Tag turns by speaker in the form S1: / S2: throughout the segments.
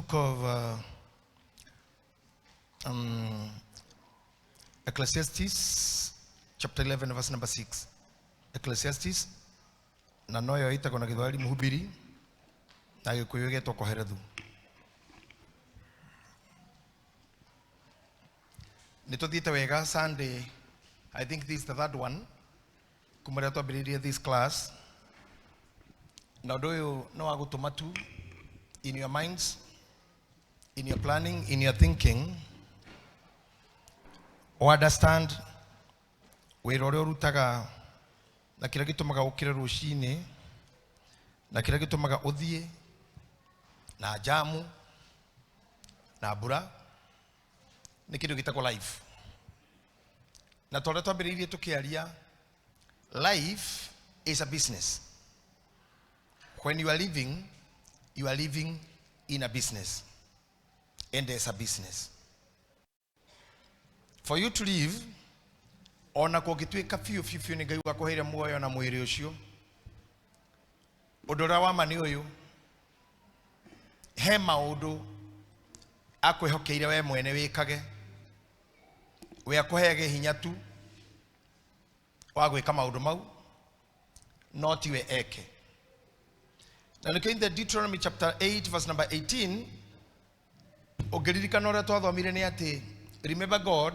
S1: book of Ecclesiastes, chapter 11, verse number 6. Ecclesiastes, na noyo ita kona Githwahili Mhubiri, na Gikuyu getwo Koherethu. Nituthiite wega Sunday, I think this is the third one. Kumara twambiririe this class. Na undu uyu no wagutuma tu in your minds, in your planning, in your thinking, or understand wira uria urutaga na kira gitumaga ukire rucini na kira gitumaga uthie na jamu na mbura ni kindu gitagwo life. Na tore twambiririe tukiaria, life is a business. When you are living in a business, and there's a business. For you to live, ona kugituika fiu ni Ngai wakuheire muoyo na mwiri ucio. Udora wa mani uyu he maundu akwihokeire we mwene wikage, we akuheage hinya tu wa gwika maundu mau, no tiwe eke. Na look in the Deuteronomy chapter 8 verse number 18, ogeririkana uria twathomire ni ati, remember God,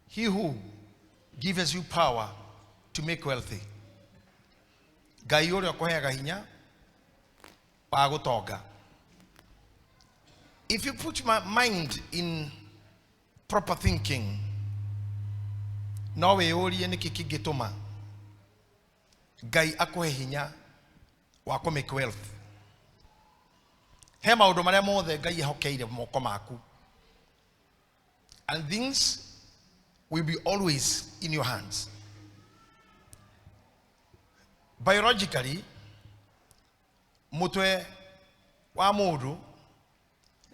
S1: he who gives you power to make wealthy. Ngai uria akuheaga hinya wa gutonga. If you put my mind in proper thinking, no we urie niki kingituma Ngai akuhe hinya wa ku make wealth. He maundu maria mothe Ngai ehokeire moko maku, and things will be always in your hands. Biologically, mutwe wa mundu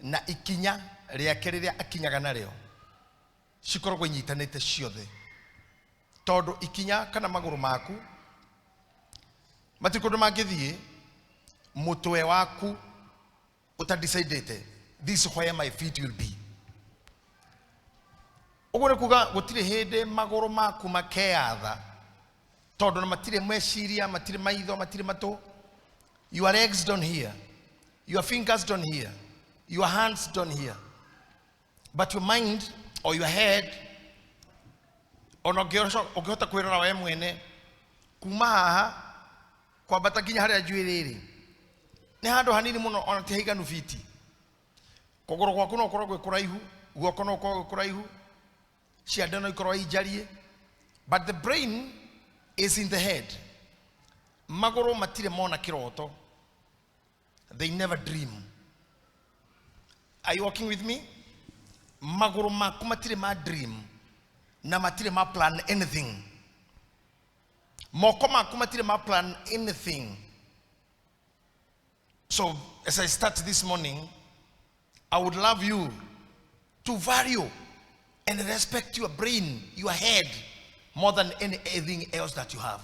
S1: na ikinya riake riria akinyaga nario cikoragwo inyitanite ciothe, tondu ikinya kana maguru maku matikundu mangithie mutwe waku utadecidete, this is where my feet will be. Ugure kuga gutire hinde maguru maku makeatha tondu na matire meciria, matire maitho, matire matu. Your legs don't hear, your fingers don't hear, your hands don't hear, but your mind or your head ono ogihota kwirora we mwene kuma haha kwa batakinya haria juiriri ni handu hanini muno, ona ti haiganu fiti. Kuguru gwaku no korwo gwe kuraihu, guoko no korwo kuraihu, cianda no ikorwo ijarie, but the brain is in the head. Maguru matire mona kiroto, they never dream. Are you walking with me? Maguru maku matire ma dream na matire ma plan anything. Moko maku matire ma plan anything. So as I start this morning, I would love you to value and respect your brain, your head, more than anything else that you have.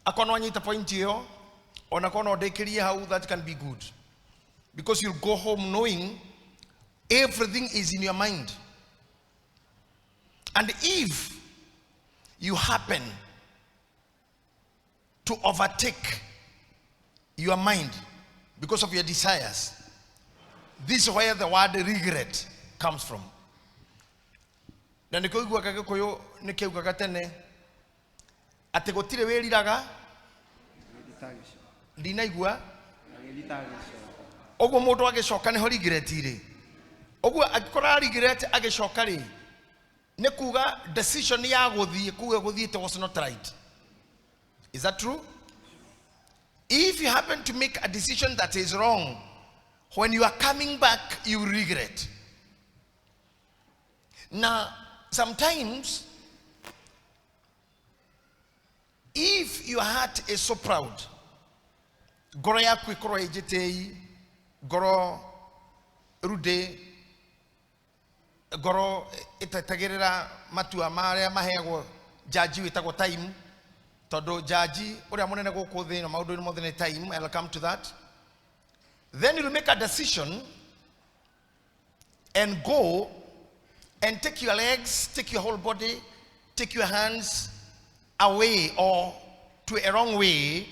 S1: Akono anyita point hiyo, onakono odekeria how that can be good. Because you'll go home knowing everything is in your mind. And if you happen to overtake your mind because of your desires, this is where the word regret comes from. Na nikoigua Gikuyu nikiugaga tene ati gutire wiriraga ndinaigua oguo mundu agicoka niho regret iri. Oguo agikora regret agicoka ri ni kuga decision ya guthie kuga guthiete was not right. Is that true? If you happen to make a decision that is wrong, when you are coming back, you regret. Now, sometimes, if your heart is so proud, goro yaku ikoro Gitahi, goro rude, goro itatagerera matua maria maheagwo jaji witagwo time, todo jaji uria munene guku thi no maundu ni mothe ni time. I'll come to that. then you'll make a decision and go and take your legs, take your whole body, take your hands away or to a wrong way,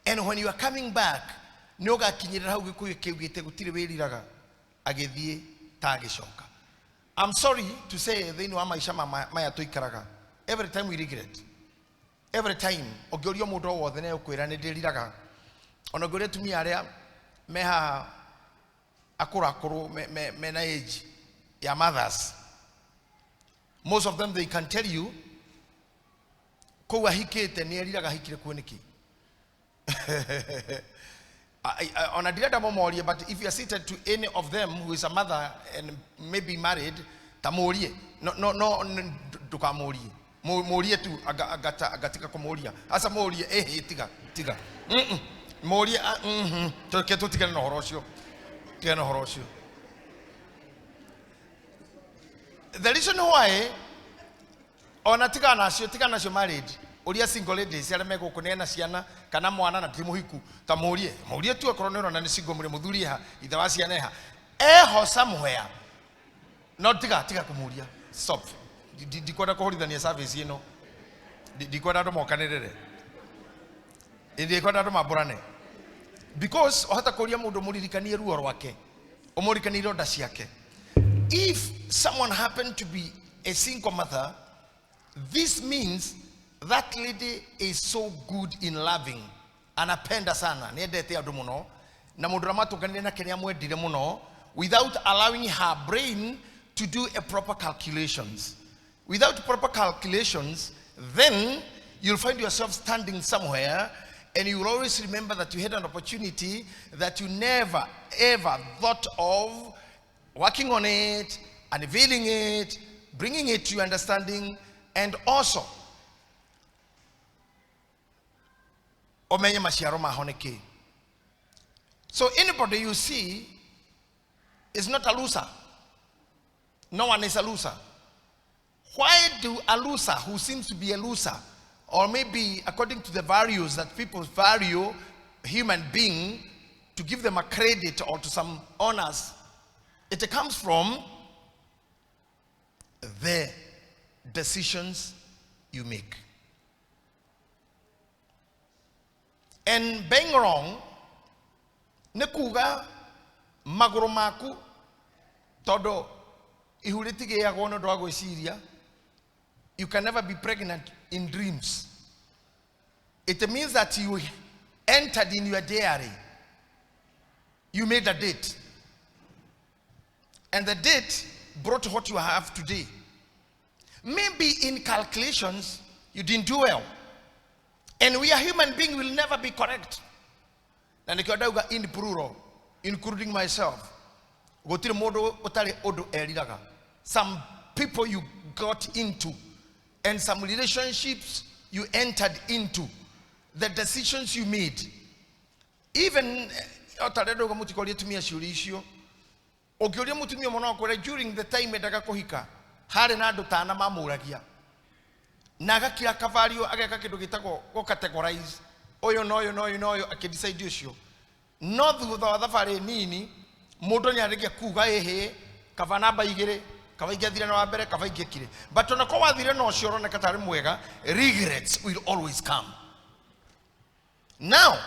S1: and when you are coming back, noga kinyira hau gikuyu kiugite gutire wiriraga agithie tagishoka. I'm sorry to say thinu wa maisha maya tuikaraga, every time we regret. Every time ogorio mundu wothe ne ukwira ni ndiriraga ona gore tumi aria meha akuru me na age ya mothers, most of them they can tell you ko wahikete ni eriraga hikire kuoniki on a direct momorie. But if you are seated to any of them who is a mother and maybe married, tamorie no dukamorie morie tu agatika komoria asa morie tiga morie keto tiga no horosio tiga horosio. The reason why ona tiga nasio married uria single ladies yale meko kunena ciana kana mwana na timuhiku ta morie tu akoronero na ni single muri muthuri ha ithawasi aneha eho somewhere not tiga kumuria stop dikwenda kuhorithania service ino dikwenda ndo mokanirire ndikwenda ndo maburane because ohata kuria mundu muririkanie ruo rwake umurikanire onda ciake. If someone happened to be a single mother, this means that lady is so good in loving, anapenda sana niendete andu muno na mundu ramatukanire na kenya mwendire muno without allowing her brain to do a proper calculations. Without proper calculations, then you'll find yourself standing somewhere and you will always remember that you had an opportunity that you never ever thought of working on it, unveiling it, bringing it to your understanding, and also omenye mashiaro mahoneke. So anybody you see is not a loser. No one is a loser. Why do a loser who seems to be a loser, or maybe according to the values that people value human being, to give them a credit or to some honors, it comes from the decisions you make. And being wrong, nekuga magoro maku todo ihuritige ya gono doago isiria. You can never be pregnant in dreams. It means that you entered in your diary. You made a date. And the date brought what you have today. Maybe in calculations, you didn't do well. And we are human beings, will never be correct. And in plural, including myself. Some people you got into, and some relationships you entered into, the decisions you made. Even during the time edaka kohika hare na andu tana mamuragia naga kira kavario ageka kindu gitagwo go categorize oyo no akidecide ucio no thutha wa thabari nini mundu nyarigia kuga ehe kava namba igire kava ingiathire na wambere kava ingikire but ona ko wathire no cio roneka tari mwega regrets will always come. Now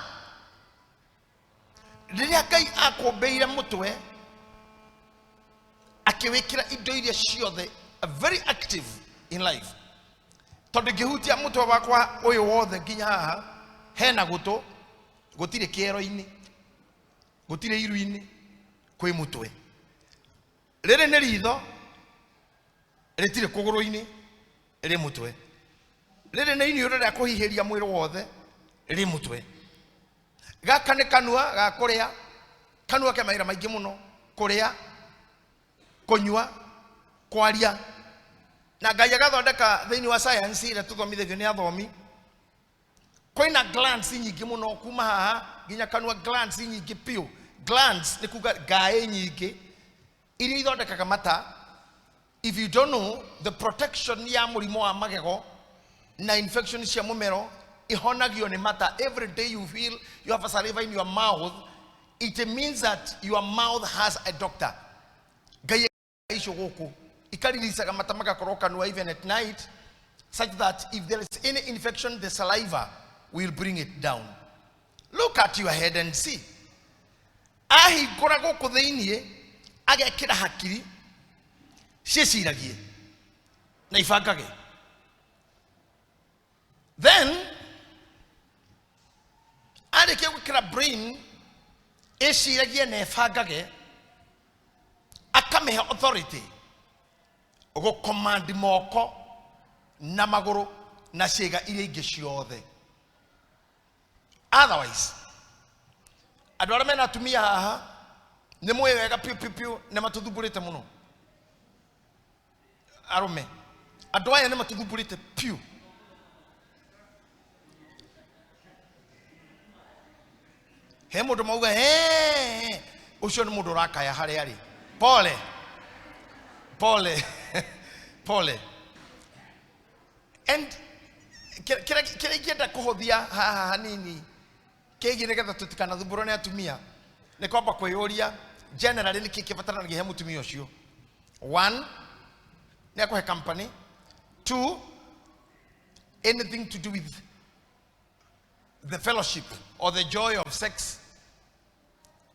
S1: riria Ngai akombeire mutwe akiwekira indo iria ciothe very active in life tondu ngihutia mutwe wakwa uyu wothe nginya haha hena gutu gutire kiero-ini gutire iru-ini kwi mutwe riri ni ritho ritire kuguru-ini ri mutwe riri ni ini ria kuhihiria mwiri wothe ri mutwe gaka ni kanua ga kuria kanua ke maira maingi muno kuria kunywa kwaria na Ngai agathondeka thiini wa science ira tuthomithagio ni athomi koina glands nyingi muno kuma haha nginya kanua glands nyingi piu. Glands ni kuga gae nyingi iria ithondekaga mata. If you don't know, the protection ya murimo wa magego na infection cia mumero ihonagio ni mata. Every day you feel you have a saliva in your mouth, it means that your mouth has a doctor. Gaya ishogoko. Ikalilisa kamatamaka koroka no even at night, such that if there is any infection, the saliva will bring it down. Look at your head and see. Ahi korago kodeinie aga kira hakiri shesiragie na ifakage. Then ade ke kira brain esiragie na ifakage akamehe authority ogo command moko na maguru na shega ile geshiyothe. Otherwise, adwara mena tumia haha nemo yega piu na matudubulite muno. Arome adwaya na matudubulite piu. He mudo mauga he usho mudo raka ya hare hare. Pole and kira kienda kuhothia haha hanini kegi negetha tutikana thumburo ne atumia ne kwamba kwioria generally ni kikibatana na gihe mutumia ucio. 1 ne akohe company. 2 anything to do with the fellowship or the joy of sex.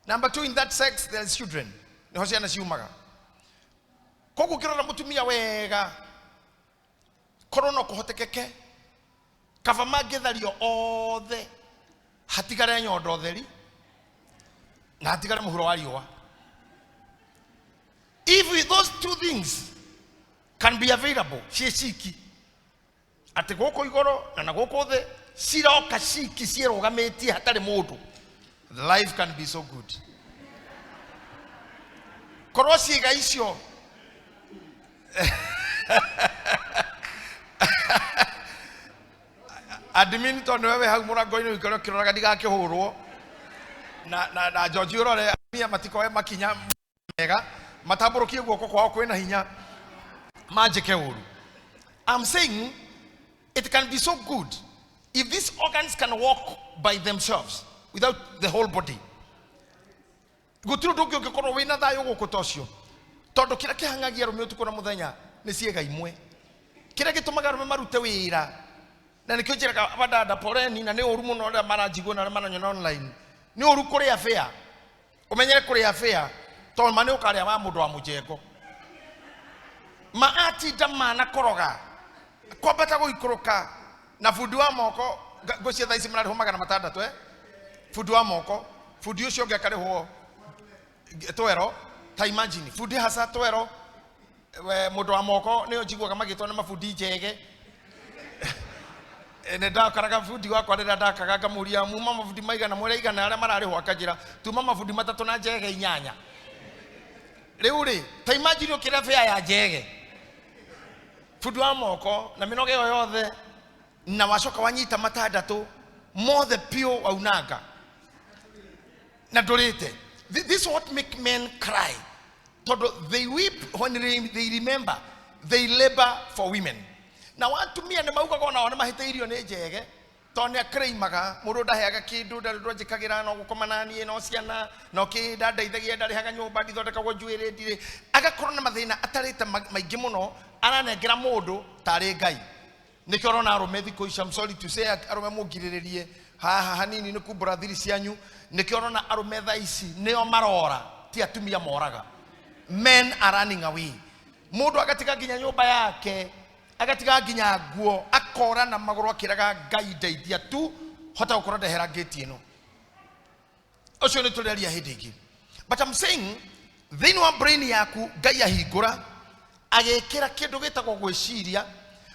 S1: Number 2, in that sex there is children. Ne hosia na ciumaga kogu kirora mutumia wega korono kuhotekeke kavama gethario othe hatigare nyondo theri na hatigare muhuro wa riwa. If those 2 things can be available, shiki ate goko igoro na goko the siroka shiki cirogameti hatari mundu, the life can be so good. Korosi ga icio admin to no we ha murango ino ikoro kiroraga diga kihurwo na George urore mia matiko e makinya mega matamburukie guoko kwao kwena hinya majike uru. I'm saying it can be so good if these organs can walk by themselves without the whole body. Gutiro ndukio gikorwo wina thayo gukutocio tondo kira kihangagia rume utuko na muthenya ni ciega imwe kira gitumaga rume marute wira na nikyo njiraga abadada poreni na ni oru muno na marajigo na maranyona online ni oru kuri affair umenyere kuri affair to mane ukaria wa mundu wa mujengo maati damana koroga kwabata go ikoroka na fudu wa moko gocie thaisi mrari homaga na matandatu fudu wa moko fudu ucio ngekare ho twero ta imagine fudu hasa twero we mundu wa moko ni ojigwa kama gitwa na mafudi njege ene da karaga fudi wa kwenda da kagaga muria mu mama fudi maiga na mwere igana ara marari ho akajira tu mama fudi matatu na njege inyanya riuri ta imagine okira fea ya njege fudu wa moko na minoge yothe na wacoka wanyita matandatu mothe pio wa unaga na dorete. This is what make men cry. They weep when they remember they labor for women. Now want to me and the mauga gona ona mahiteirio ne njege tonya kreimaga mundu ndaheaga kindu ndajikagira no gukomanani no ciana no kinda ndeithagia ndari haga nyumba ndithondekagwo njuire ndire agakorwo na mathina atarite maingi muno aranengera mundu tari ngai nikyo rona arume thiko ici. I'm sorry to say arume mungiriririe haha hanini ni kumbura thiri cianyu nikyo rona arume tha ici nio marora ti atumia moraga. Men are running away. Mundu agatiga ginya nyumba yake agatiga ginya nguo akora na magoro akiraga ngai ndeithia tu hota gukora ndehera gate ino ucio ni tureria hindigi. But I'm saying then wa brain yaku ngai ahingura agekira kindu gitagwo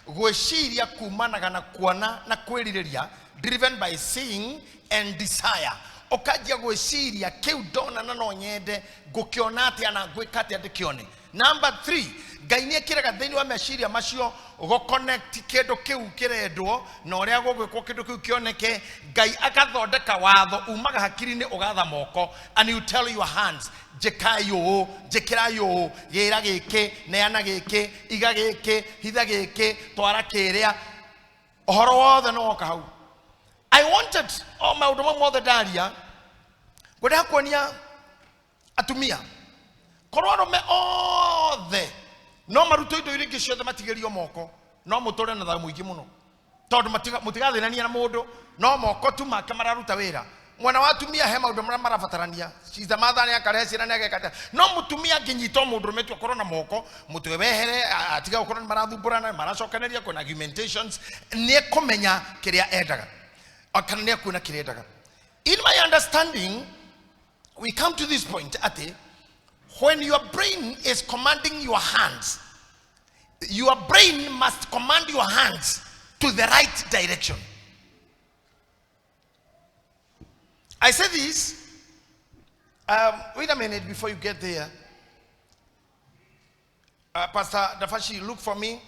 S1: gwiciria kumanaga na kuona na kwiriria, driven by seeing and desire. Okajia gwiciria kiu ndona na no nyende gukiona ati ana gwika ati ndikione. Number 3, ngai ni ekiraga thini wa meciria macio go connect kindu kiu kirendwo na uria gugwikwo kindu kiu kioneke. Ngai akathondeka watho umaga hakiri-ini ugatha moko, and you tell your hands jekayo jekirayo gira giki neana giki iga giki hitha giki twara kiria ohoro wothe no woka hau. I wanted all my udoma mothe daria Kwenda hakuonia atumia kororo me othe no maruto indo iringi ciothe matigerio moko no mutore na thamu mwingi muno tondu mutigathinania na mundu no moko tu make mararuta wira mwana wa atumia he maundu maria marabatarania ciza mathani akarecira na agekata no mutumia nginyito mundu rumetwa korwo na moko mutwe wehere atiga gukorwo ni marathumbũrana maracokaneria kuna argumentations ni kumenya kiria endaga akana ni kuona kiria endaga. In my understanding, we come to this point ati when your brain is commanding your hands, your brain must command your hands to the right direction. I say this, wait a minute before you get there. Pastor Dafashi, look for me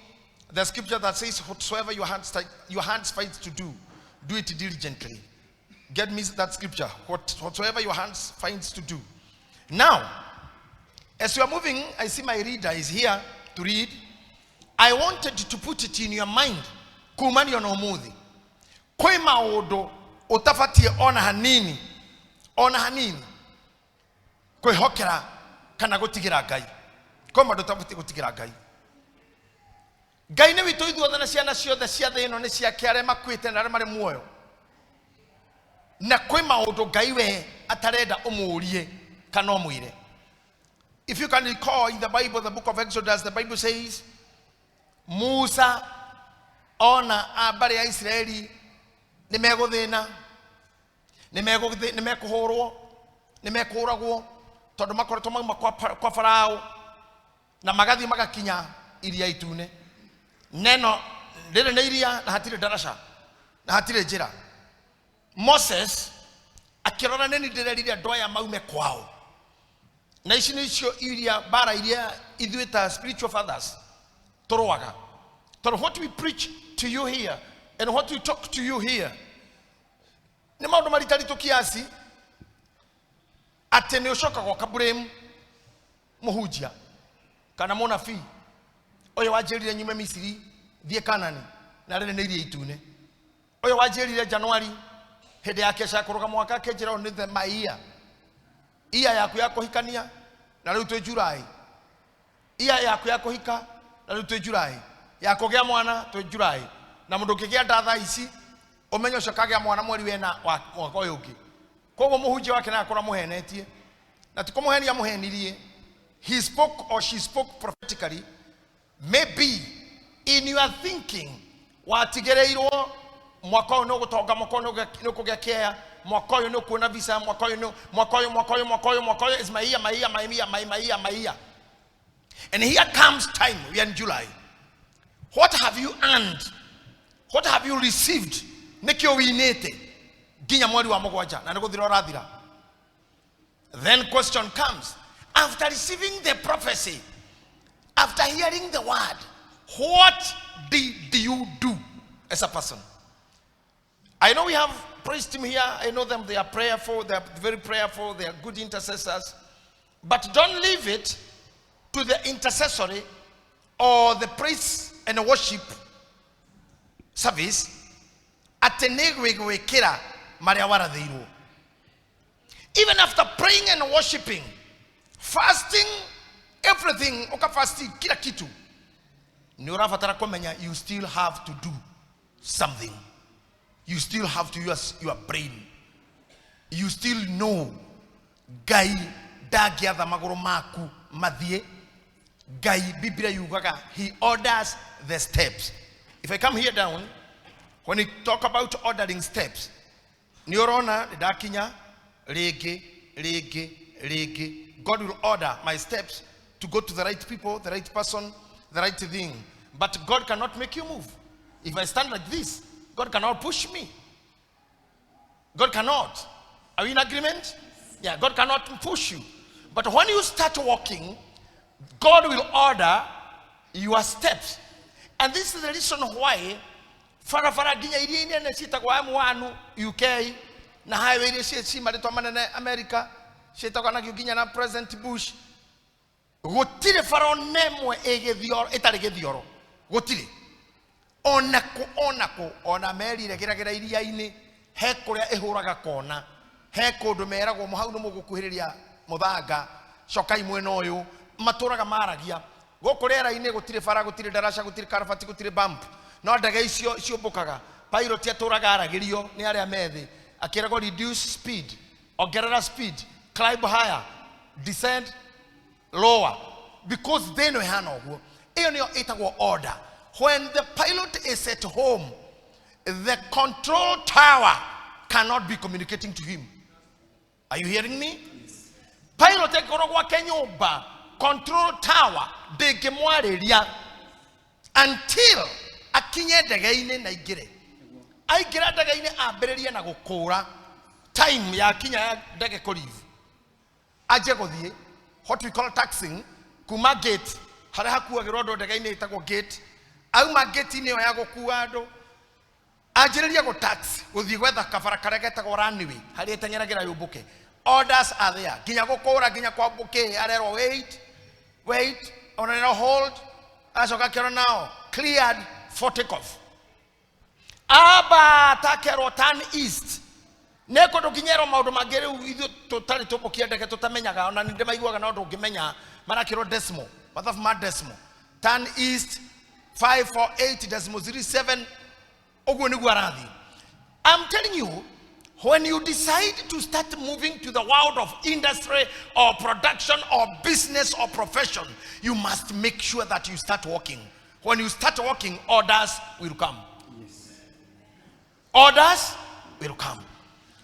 S1: the scripture that says, whatsoever your hands find to do, do it diligently. Get me that scripture, whatsoever your hands finds to do. Now, as you are moving, I see my reader is here to read. I wanted to put it in your mind. Kumani onomudhi. Kwe maodo otafatie ona hanini. Ona hanini. Kwe hokera kana gotigira gai. Kwe maodo otafatie gotigira gai. Gai ne wito idhuothe na ciana ciothe cia thĩ ĩno nĩ ciake arĩa makuĩte na arĩa marĩ muoyo. Na kwe maodo Gai we atarenda ũmũrie kana ũmwĩre. If you can recall in the Bible, the book of Exodus, the Bible says, Musa ona abari ya Israeli nimeguthina nimekuhurwo nimekũragwo tondu makoretwo mauma kwa Farao na magathi magakinya iria itune neno ndire na iria na hatire darasha na hatire njira. Moses akirora neni ndire ndoya maume kwao na ici nĩ cio iria bara iria ithuĩta spiritual fathers toroaga. So what we preach to you here and what we talk to you here ni maundu maritarito kiasi ati ni ucoka gwa kabulemu muhunjia kana munabii oyo wanjirire nyume Misiri thie Kanani na rene iria itune oyo wanjirire January hede yake shakuruga mwaka kejira ni the maia iya yaku ya kuhikania na riu twe July iya yaku ya kuhika na riu twe July ya kugea mwana twe July na mundu kigea ndatha ici umenyo shakagea mwana mweri wena mwaka uyu ungi koguo muhunjia wake na akora muhenetie na tikumuhenia muhenirie. He spoke or she spoke prophetically. Maybe in your thinking watigereirwo mwaka uyu no gutonga mwaka uyu no kugea kea mwaka uyu no kuona visa mwaka uyu is my year. And here comes time, we are in July. What have you earned? What have you received? Nekio winete ginya mweri wa mugwanja na niguthira rathira. Then question comes, after receiving the prophecy, after hearing the word, what did you do as a person? I know we have praise team here. I know them, they are prayerful, they are very prayerful, they are good intercessors. But don't leave it to the intercessory or the praise and the worship service. Even after praying and worshiping, fasting, everything, fasting, kila kitu, you still have to do something. You still have to use your brain. You still know Gai dagia the magoro maku madie Gai Biblia yugaga. He orders the steps. If I come here down, when we talk about ordering steps, Niorona dakinya rege. God will order my steps to go to the right people, the right person, the right thing. But God cannot make you move. If I stand like this, God cannot push me. God cannot. Are we in agreement? Yeah, God cannot push you. But when you start walking, God will order your steps. And this is the reason why farafaraginya iria ne sitagwa M1 UK na highway ile si maletwa manene America sitagwa na ginya na President Bush gutire farao nemwe egithioro etari githioro gutire onako ona meri regeragira iria-ini he kuria ihuraga kona he kundu meragwo muhau no mugukuhiriria muthanga cokai mwena uyu maturaga maragia guku rera-ini gutire bara gutire darasha gutire karabati gutire bump no ndege icio ciumbukaga pilot aturaga aragirio ni aria methi akiragwo reduce speed ongerera speed climb higher descend lower because they know hana oguo iyo niyo itagwo order. When the pilot is at home, the control tower cannot be communicating to him. Are you hearing me? Yes. Pilot ekorogwa kenyumba control tower degemwareria until akinye ndege-ini na igire. Aigira ndege-ini ambiririe na gukura time ya kinya ya ndege kurivu. Aje guthie what we call taxing kuma gate hara hakuagirwo ndo ndege-ini itagwo gate. Auma gate ni ya gukua andu ajiriria go taxi guthie gwetha kabara karia getagwo runway hari etengeragira yumbuke. Orders are there ginya gukura ginya kwambuke arerwo wait onera hold asoka kero now cleared for takeoff aba takero turn east neko ndukinyero maundu mangere ithu tutari tubukia ndeke tutamenyaga ona ninde maiguaga na ndu ngimenya marakiro decimal mathafu ma decimal turn east 548.07 ogwo niguo arathi. I'm telling you, when you decide to start moving to the world of industry or production or business or profession, you must make sure that you start working. When you start working, orders will come. Yes. Orders will come.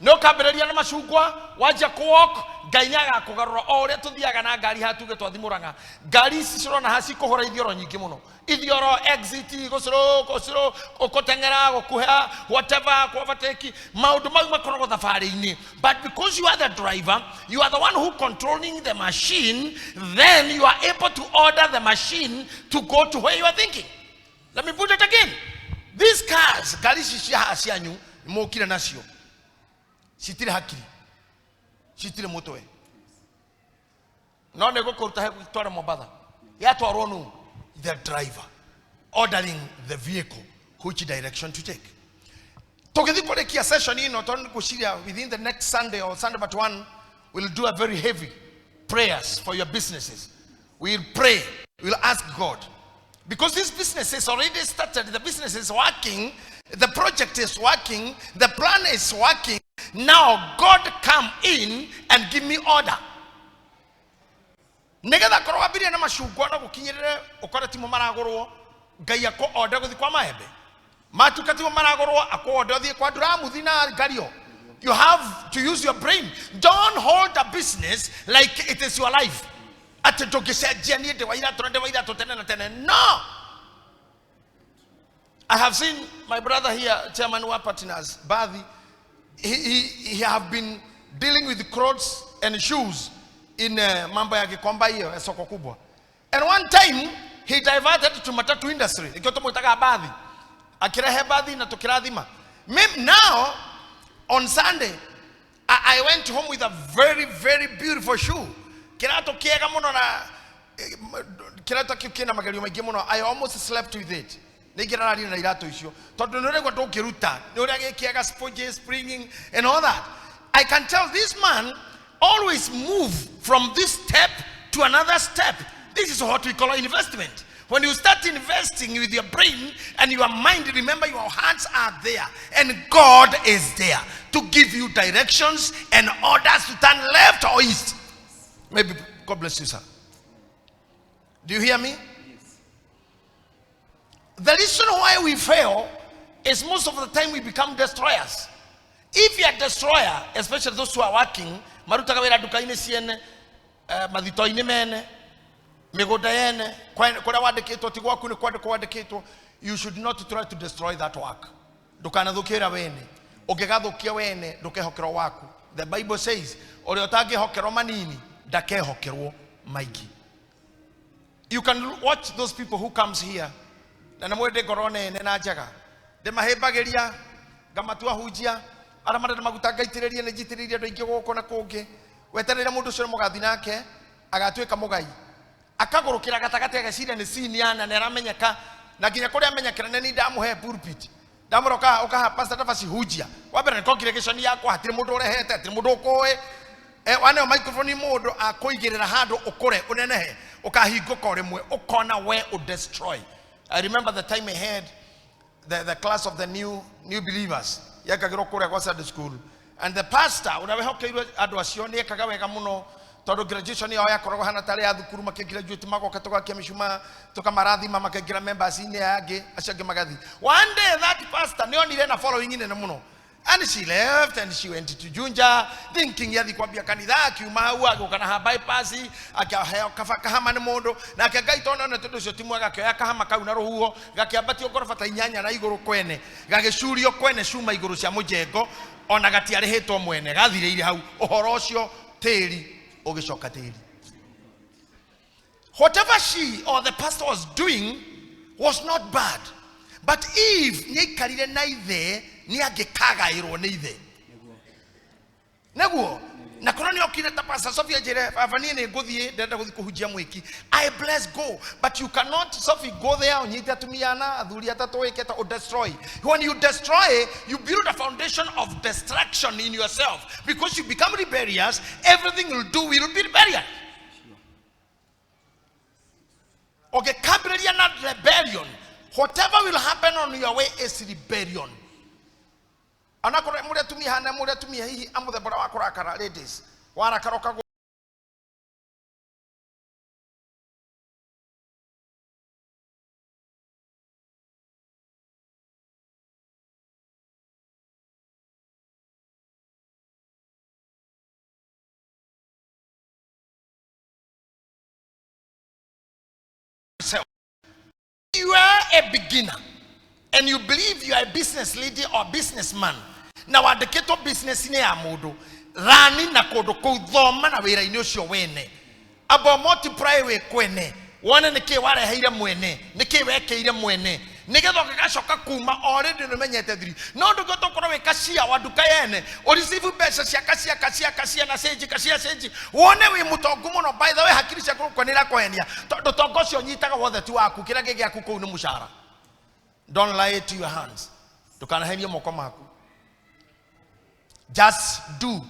S1: No kabereria na mashugwa waje kuwalk gainyaga kugarura ore tuthiaga na ngari hatuge twathimuranga ngari ciciro na hasi kuhora ithioro nyingi muno ithioro exit gociro okotengera gokuha whatever overtake maundu mau makoragwo thabari-ini. But because you are the driver, you are the one who controlling the machine, then you are able to order the machine to go to where you are thinking. Let me put it again. These cars gari cicia hasianyu mukire nacio citire hakiri citire mutwe no nego kuruta hebu twara Mombasa yatwarwo nu the driver ordering the vehicle which direction to take. Togethi kurekia session ino ton kushiria within the next Sunday or Sunday but one we'll do a very heavy prayers for your businesses. We'll pray, we'll ask God, because this business is already started, the business is working, the project is working, the plan is working. Now God come in and give me order. Negada korwabiria na mashugwa na gukinyirire ukora timo maragorwo ngai ako order guthi kwa mahebe matukati maragorwo ako order thi kwa duramu thina gario. You have to use your brain. Don't hold a business like it is your life. Ate dogesejia ni de waira tonde waira totene na tene. No. I have seen my brother here, chairman wa partners Badhi. He have been dealing with clothes and shoes in mambo ya Gikomba hiyo soko kubwa. And one time he diverted to matatu industry. Ikiwa tumutaka Badhi. Akirehe Badhi na tukirathima. Now on Sunday I went home with a very very beautiful shoe. Kirato kiega muno na kirato kikina magalio maingi muno. I almost slept with it. Nigira na irato icio tondu niregwa tukiruta niuria gikiaga sponges springing and all that. I can tell this man always move from this step to another step. This is what we call investment. When you start investing with your brain and your mind, remember your hands are there and God is there to give you directions and orders to turn left or east. Maybe God bless you, sir. Do you hear me? The reason why we fail is most of the time we become destroyers. If you are a destroyer, especially those who are working, maruta kawera dukaine siene, madhitoine mene, megoda yene, kwa wadeketwo tigwa kune kwa wadeketwo, you should not try to destroy that work. Dukana dhukira wene, ogegathukia wene, dukehokero waku. The Bible says, ore otage hokero manini, dake hokero maigi. You can watch those people who comes here. Na mwede korone nena jaga de mahebageria gamatua hujia ara mara maguta gaitiriria ne jitiriria ndo ingi goko na kungi weterera mundu cio mugathi nake agatwika mugai akagurukira gatagati agacira ni senior na neramenyeka na ginya kuria amenyekera ni ndamuhe pulpit Damuroka okaha pastor tafasi hujia. Wabere congregation yako hatire mundu urehete hatire mundu ukoe. Wane microphone mundu akoigirira handu ukore unenehe ukahinguka rimwe ukona we u destroy. I remember the time I had the class of the new believers. Yakagiro kure kwa Sunday school. And the pastor unawehokeirwe andu acio ni ekaga wega muno tondu graduation yao yakoragwo hana tare ya thukuru makigraduate magoka tugakia mishuma tukamarathima makagira members ine yangi acange magathi. One day that pastor nionire na following ine muno. And she left and she went to Junja thinking yathi kwambia kanitha akiuma hau agukana ha bypass akaheo kafakahama ni mundu na akagaitona na tundu cio timu agakioya kahama kau na ruhuo gakiambatio ngorofa ta inyanya na iguru kwene gagicurio kwene cuma iguru cia mujengo ona gatiarihitwo mwene gathireire hau uhoro ucio tiri ugicoka tiri. Whatever she or the pastor was doing was not bad, but if nyikarire na ithe ni agikagairwo ni ithe neguo na korani okire ta pastor Sophia jere afanie ne nguthie ndenda guthi kuhujia mwiki I bless go, but you cannot Sophie go there onyita tumiana athuri atatu wiketa o destroy. When you destroy, you build a foundation of destruction in yourself because you become rebellious. Everything you do will be rebellion. Okay, cabrilla not rebellion. Whatever will happen on your way is rebellion. Anakore mure tumia hana mure tumia hihi amuthe bora wakorakara ladies warakaroka you are a beginner and you believe you are a business lady or businessman. Now at the keto business in amudu rani na kodo ko dhoma na wira ini ucio wene abo multiply we kwene wone nike ware haire mwene nike wekeire mwene nigetho gacoka kuma already no menyete thiri no ndugo tokoro we kashia waduka yene o receive pesa cia kashia na seji kashia seji wone we mutongu muno by the way hakirisha kwanira kwenia tondu tongo cio nyitaga wothe tu waku kira gege aku ko ni mushara. Don't lie to your hands. Tukanaheria moko maku. Just do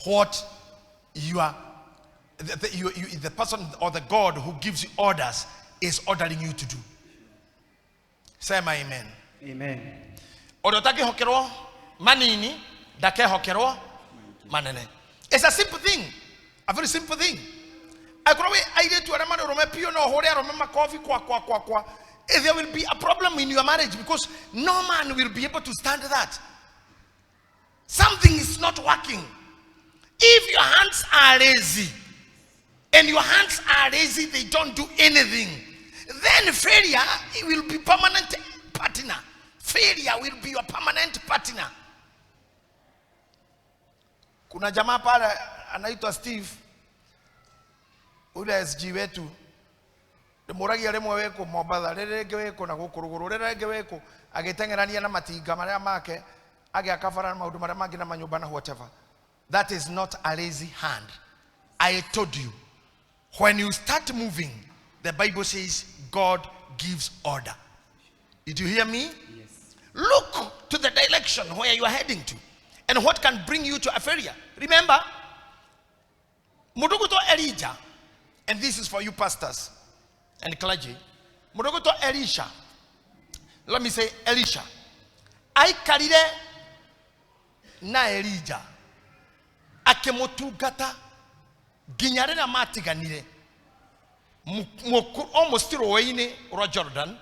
S1: what the person or the God who gives you orders is ordering you to do. Say my amen.
S2: Amen.
S1: Odotaki hokero manini dake hokero manene. It's a simple thing. A very simple thing. I did to a man or pio no hore or remember coffee kwa. There will be a problem in your marriage because no man will be able to stand that. Something is not working. If your hands are lazy and your hands are lazy, they don't do anything, then failure will be permanent partner. Failure will be your permanent partner. Kuna jamaa pale anaitwa Steve ule SG wetu demuragi alemwe weko mobadha rerege weko na gukuruguru rerege weko agitengerania na matinga maria make age akafara maudu maria mangi na manyumba na whatever. That is not a lazy hand. I told you, when you start moving, the Bible says God gives order. Did you hear me?
S2: Yes.
S1: Look to the direction where you are heading to and what can bring you to a failure. Remember, Muduguto Elijah, and this is for you pastors and clergy. Muduguto Elisha, let me say Elisha. I karire na Elijah akemotugata ginyare na matiganire almost roine ro Jordan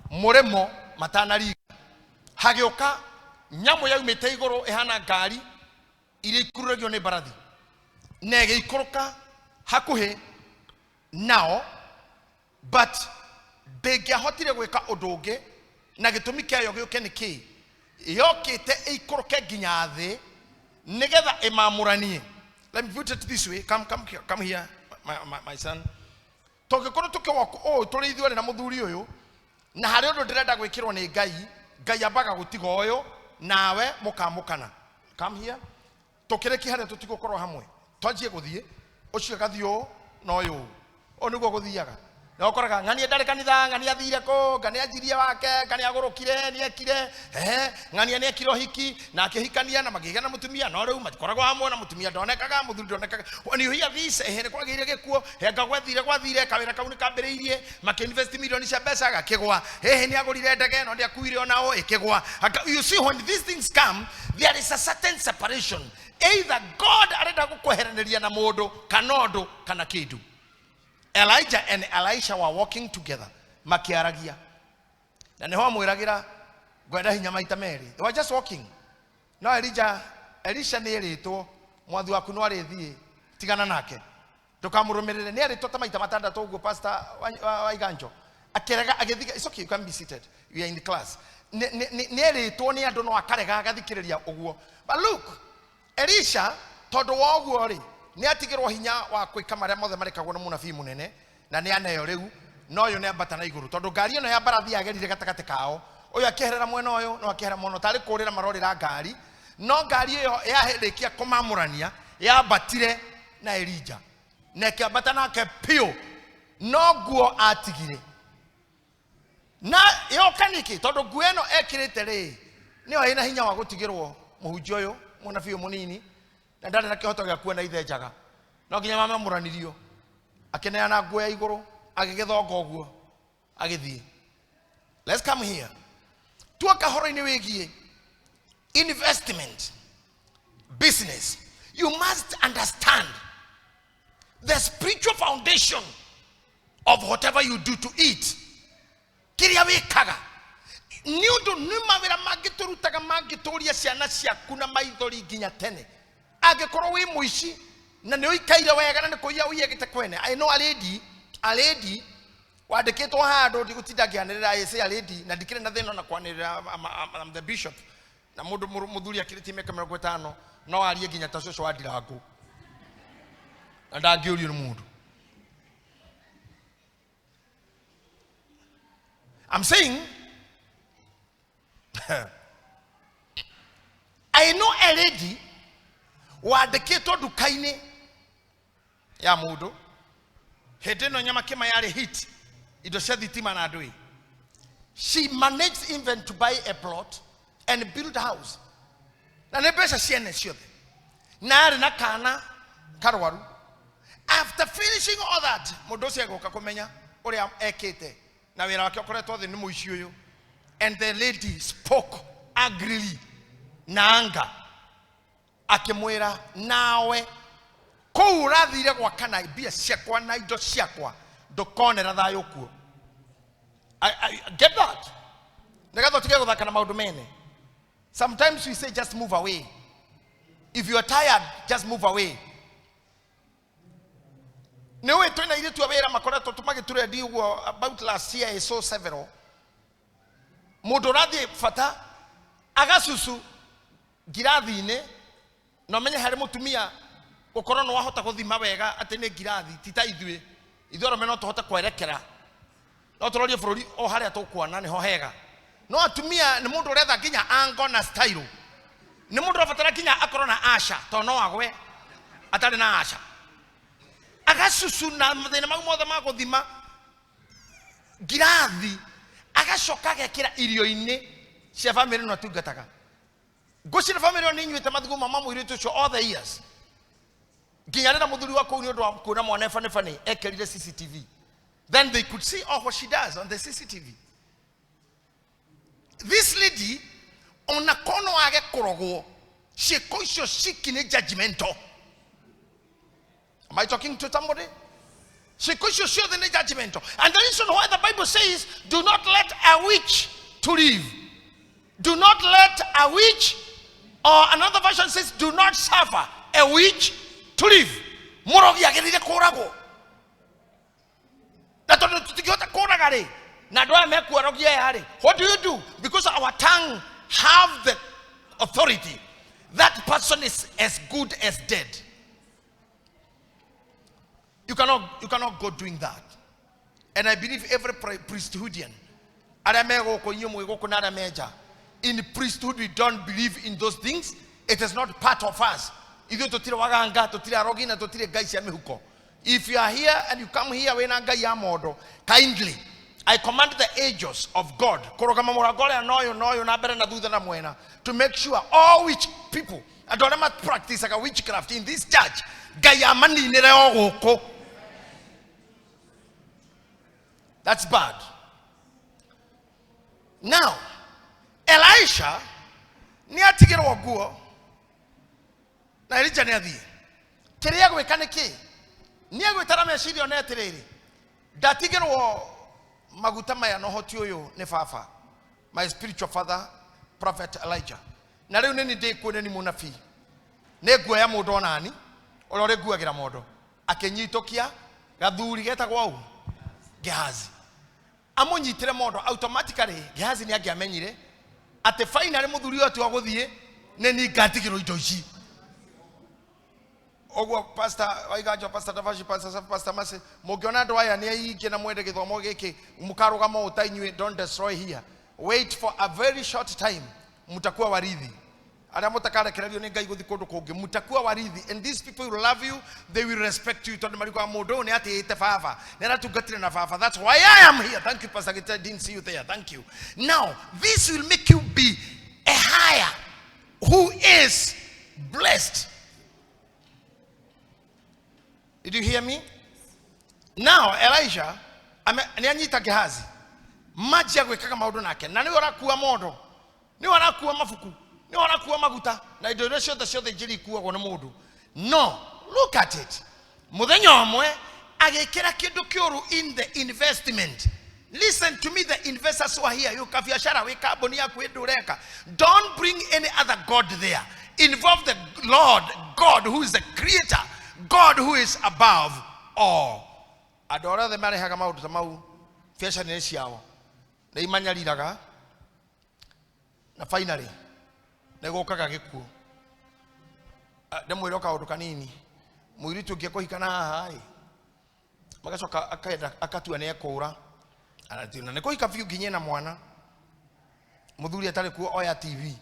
S1: moremo matanari hagioka nyamo ya umete igoro ehana ngari ire ikurugio ne barathi nege ikoroka hakuhe nao but bege hotire gweka odonge na gitumi kya yoge ukeniki yokite ikoroke ginya thi nigetha imamuranie. Let me put it this way. Come here, my son. Togekoro tukewako o tuli ithuere na muthuri uyu na hari undu ndirenda gwikirwo ni ngai ambaga gutiga uyu nawe mukamukana. Come here. Tukireki hari tutigukorwo hamwe. Twanjie guthie ucio gathio no uyu o niguo guthiaga no koraga ngani ndare kanitha ngani athire ko ngani ajirie wake ngani agurukire ni ekire ngani ne ekiro hiki na akihikania na magigana mutumia no riu matikoragwo hamwe na mutumia ndonekaga muthuri ndonekaga when you hear this ne kwagire gikuo henga gwathire kawira kau ni kambiriirie makinvest million cia mbeca gakigwa ni agurire ndege no ndiakuire onao ikigwa. You see, when these things come, there is a certain separation. Either God arenda gukoheraniria na mundu kanondo kana kindu. Elijah and Elisha were walking together makiaragia na neho amwiragira gwenda hinya maita meri. They were just walking. No Elisha ni eritwo mwathi waku no arithie tigana nake tukamurumirire ni eritwo ta maita matandatu uguo pastor Waiganjo akirega agithika. It's okay, you can be seated, you are in the class. Ni eritwo ni andu no akarega agathikiriria uguo. But look, Elisha tondu wa uguo ri ni atigirwo hinya wa kwika maria mothe marikagwo na munabii munene na ni aneyo riu no yo ne ambata na iguru tondu ngari ino ya barathi yagerire gatakate kao uyu akiherera mwena uyu no akihera mono tari kurira marorira ngari no ngari iyo yahirikia kumamurania yabatire na Elijah na kiambata nake pio no guo atigire na yo kaniki tondu guo eno ekirite ri niyo ina hinya wa gutigirwo muhunjio uyu munabii munini na ndari na kihoto gya kuona ithenjaga no nginya mama muranirio akeneana nguo ya iguru agigithonga uguo agithie. Let's come here tuoka horo-ini wigie investment business. You must understand the spiritual foundation of whatever you do to eat. Kiria wikaga niundu ni mawira magiturutaga magituria ciana ciaku na maithori nginya tene agikorwo wi muici na ni uikaire wega na ni kuia uyegite kwene. I know a lady wandikitwo handu ndigutinda ngianirira ise a lady na ndikire na thina na kwanirira I'm the bishop na mundu muthuri akiriti meka 50 no arie nginya ta coco wa ndirangu na ndangiurio ni mundu. I'm saying I know a lady wandikitwo dukaini ya mundu hede no nyama kema yare hit ido cia thitima na ndui. She managed even to buy a plot and build a house na ne pesa ciene ciothe na ari na kana karwaru. After finishing all that mundu cia goka kumenya uria ekite na wira wake okoretwo thi ni muici uyu. And the lady spoke angrily na anger akimwira nawe kou rathire gwa kana bia ciakwa na indo ciakwa ndukonera thayo kuo. I get that. Negatho tige guthaka na maundu mene. Sometimes we say just move away. If you are tired, just move away. Newe twina ile tuwera makoreto tumagiture di uguo about last year I saw several. Mundu rathi fata agasusu girathi-ini no menye hari mutumia gukorwo no wahota guthima wega ati ni girathi tita ithuĩ rome no tuhota kwerekera no turorie bururi o haria tukwana niho hega no atumia ni mundu uretha nginya ango na style ni mundu abatara nginya akorwo na asha to no agwe atari na asha agasusu na mathina mau mothe ma guthima girathi agacoka gekira irio-ini cia family no tungataga gucira family ni nyuite mathugu mama mwiritu cio all the years nginya rira muthuri wa kuu ni undu wa kuona mwana fane ekerire CCTV. Then they could see all what she does on the CCTV. This lady on a kono age korogo she koisho shikine judgmental. Am I talking to somebody? She koisho show the judgmental. And the reason why the Bible says do not let a witch to live. Do not let a witch, or another version says do not suffer a witch to live. Morogi agerire korago. Na tondo tutigota koragare. Na doa meku arogia yare. What do you do? Because our tongue have the authority. That person is as good as dead. You cannot go doing that. And I believe every priesthoodian in priesthood we don't believe in those things. It is not part of us. If you are here and you come here when anga ya modo, kindly, I command the angels of God to make sure all witch people, I don't want to practice like a witchcraft in this church. That's bad. Now, Elisha, near to get a go. Na Elijah near thee. Teriago Kaneke. Near with Taramashidi on Etere. That tigan war Magutamaya no hotio nefafa. My spiritual father, Prophet Elijah. Naru any day could any munafi. Neguea modonani, or Reguagra modo. Akenyi Tokia, Gaduri get a wow. Gehazi. Amoni tremodo automatically, Gehazi Niagamenire. At the final Modurio to Agodie, Neni Gatigro Doji. Ogo pastor, I got your pastor Davashi, pastor Masi, Mogona Dwyer, near Genamwede, Mogeke, Mukarogamo, Tainu, don't destroy here. Wait for a very short time. Mutakua Waridi. Adamotakara Karayonika with the Kotokoge, Mutakua Waridi. And these people will love you, they will respect you. Tonamarika Modone at the Fafa. Never to get in a Fafa. That's why I am here. Thank you, Pastor Gita. Didn't see you there. Thank you. Now, this will make you be a higher who is blessed. Did you hear me? Now, Elijah, Nanyita Gehazi, Majia Wekaka Maudonake, Naniora Kua Modo, Niora Kua Mafuku, Niora Kua Maguta, Nidoration the show the Jiri Kua Modu. No, look at it. Mudanyomoe, Agekera Kedokyoru in the investment. Listen to me, the investors who are here. You Kafiashara, Weka Bonia Kwedureka. Don't bring any other God there. Involve the Lord, God who is the creator. God who is above all. Adora the man Hagamau to Mau, Fashion Asiao. The Imanya Lidaga. Na finally, they go Kakaku. Then we look out to Canini. Muritu Geko Hikana high. Magasoka Akatu and Ekora. And I think Nakoika few Guinea Moana. Muduria Taleku Oya TV.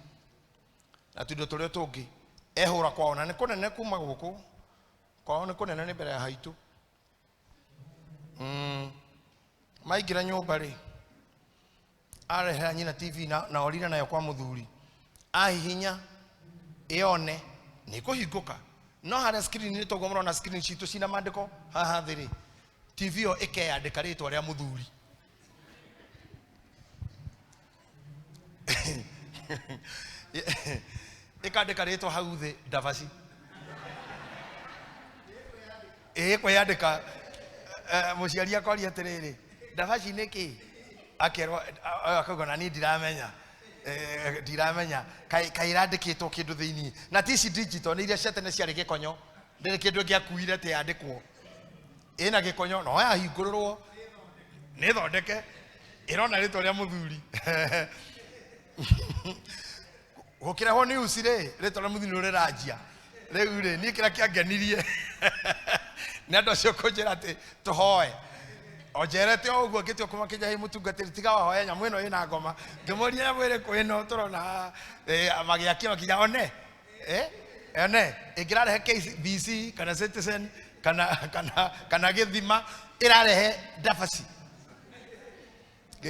S1: Atu do Totogi. Ehora Kwana and Kona Neku Magoko. Kona Kona and Nebera Haitu. My granyo bari. Are Hanina TV na Orina na Yakwamuduri. Ahinya Eone Niko Hikoka. No had a screen to go on a screen sheet to see Namadeko. Ha dere. TV or Eke decorator Yamuduri. Eka decorator how the Davasi. Equayadeka Mosiaria Colia Tere. Davashi Neki. Akero Akogani Diramenya. Kaira de Keto Kedo Vini. Natisi digital, neither set and a Siareke Conyo. Then Kedo Gakuida te adequo. Ena Geconyo, no, he go. Never decke. Erona Retoriamuduri. Okira ho news today. Retoriamuduri Raja. Reure, Nikraka Ganiria. Nedo Sokojerate to Hoy. O Jerete o get your Komaka Mutu Gatica, Yamuno in Agoma. Gamoria were Coeno Torona, Magiaki one. Ene, a grad case BC, can a citizen, can I give the ma? Irare Dafasi.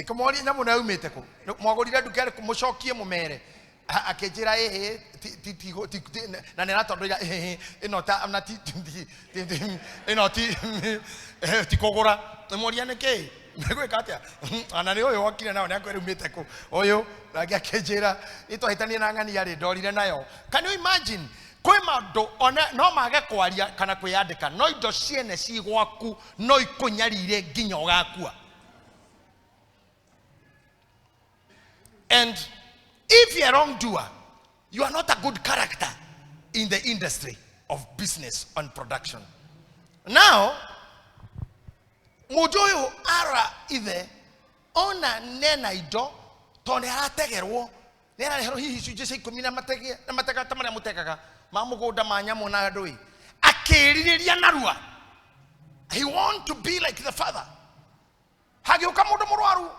S1: Come on in Namuna Meteko. No more to get Moshoki Momere. Akejira Nanata Inota, I'm not Tikogora, the Moriana K. Megakatia. And I know you're walking now and I'm going to meet Echo. Oyo, like a Kejira, ito Italian Angani, Dori Nayo. Can you imagine? Koema do ona no maga kwaria kana kweyadeka no idosie na si gwaku no ikonyarire ginya ogakua. And if you are a wrongdoer, you are not a good character in the industry of business and production. Now, Mojoyo ara ide ona nena ido tone ategerwo nena hero hi suje se komina matege na mateka tamana mutekaka mamugo da manya mona doi akeriria narua. He want to be like the father. Hagioka mudo murwaru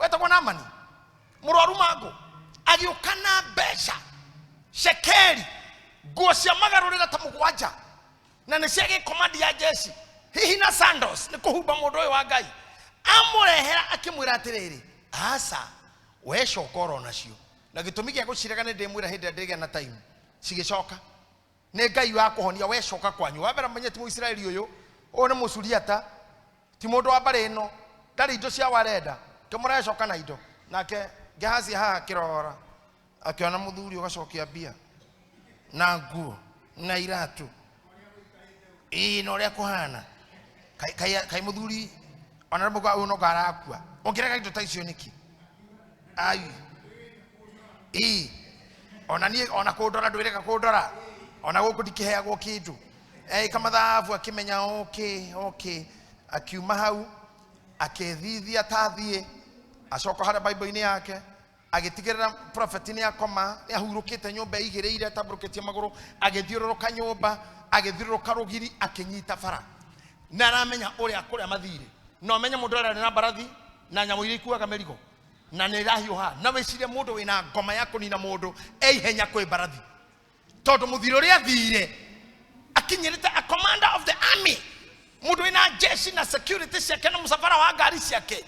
S1: wetako na mani murwaru mago agiokana besha shekeri gosia magarore na tamukwaja na nesege komandi ya jeshi hina sandals ni kuhumba mundu uyu wa Ngai amurehera akimwira atiriri asa we shokoro nacio na gitumi gia gucirega ni ndimwira hindi ndege na time cigicoka ni Ngai wa kuhonia we coka kwanyu wabera menyeti mu Israeli uyu one musuriata ti mundu wa bare ino ndari indo cia warenda kimuracoka na indo nake Gehazi haha kirora akiona muthuri ugacokia bia na nguo na iratu no ria kuhana kai muthuri ona muga uno garakua ongirega indo ta icio niki ai ona ni ona kudora ndwireka kudora ona guku ndikiheagwo kindu kama thavu akimenya okay akiuma hau akethithia tathie acoka hara bible-ini yake agitigirira prophet ni akoma ni ahurukite nyumba igireire ataburukitie maguru agithiururuka nyumba agithiururuka rugiri akinyita bara na aramenya uria kuria mathire no menya mundu ara na barathi na nyamu iri kuaga merigo na ni rahiuha na wicirie mundu wina ngoma ya kunina mundu ihenya kwi barathi tondu muthire uria thire akinyirite a commander of the army mundu wina jeshi na security ciake na musafara wa ngari ciake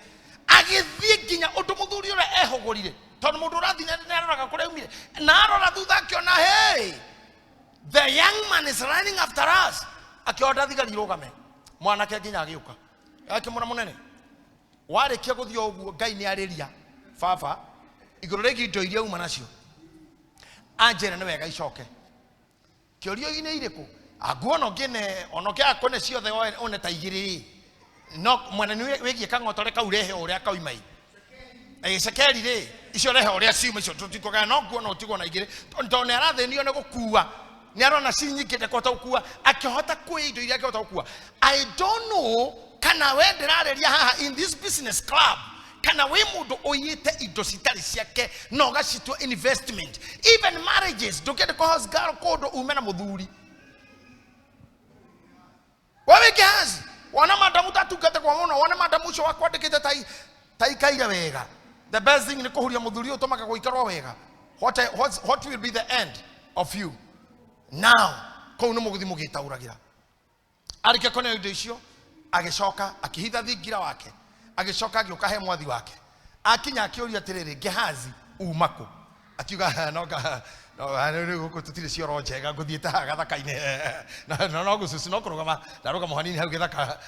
S1: agithie nginya undu muthuri uria ehogorire tondu mundu urathina ni aroraga kuria umire na arora thutha akiona hey the young man is running after us akionda thigari rugame mwanake nginya agiuka akimura munene warikia guthio uguo Ngai ni ariria baba iguru rigi indo iria uma nacio anjera ni wega icoke kiorio ine iriku aguono ngine onoke akone ciothe one ta igiri no mwana ni wigie kangotore kaurehe uria kaumai sekeri ri icio rehe uria ciuma icio tutikoga no nguono utigwo na igiri tondu arathenio ni gukua ni arona cinyikite kota gukua akihota kwi indo iria akihota gukua I don't know kana we ndirareria haha in this business club kana we mundu oyite indo citari ciake no gacitwa investment even marriages ndukende ko house girl kodo umena muthuri wewe Gehazi wana madamu tatugate kwa muno wana madamu cio wakwandikite tai kaira wega the best thing ni kuhuria muthuri utomaka guikarwa wega what will be the end of you now ko no muguthi mugitauragira arike kone indo icio agicoka akihitha thingira wake agicoka agioka he mwathi wake akinya akiuria atiriri Gehazi umako akiuga no guku tutire cioro njega nguthiete ha gathaka-ine no gucucu no kurugama ndaruga muhanini hau githaka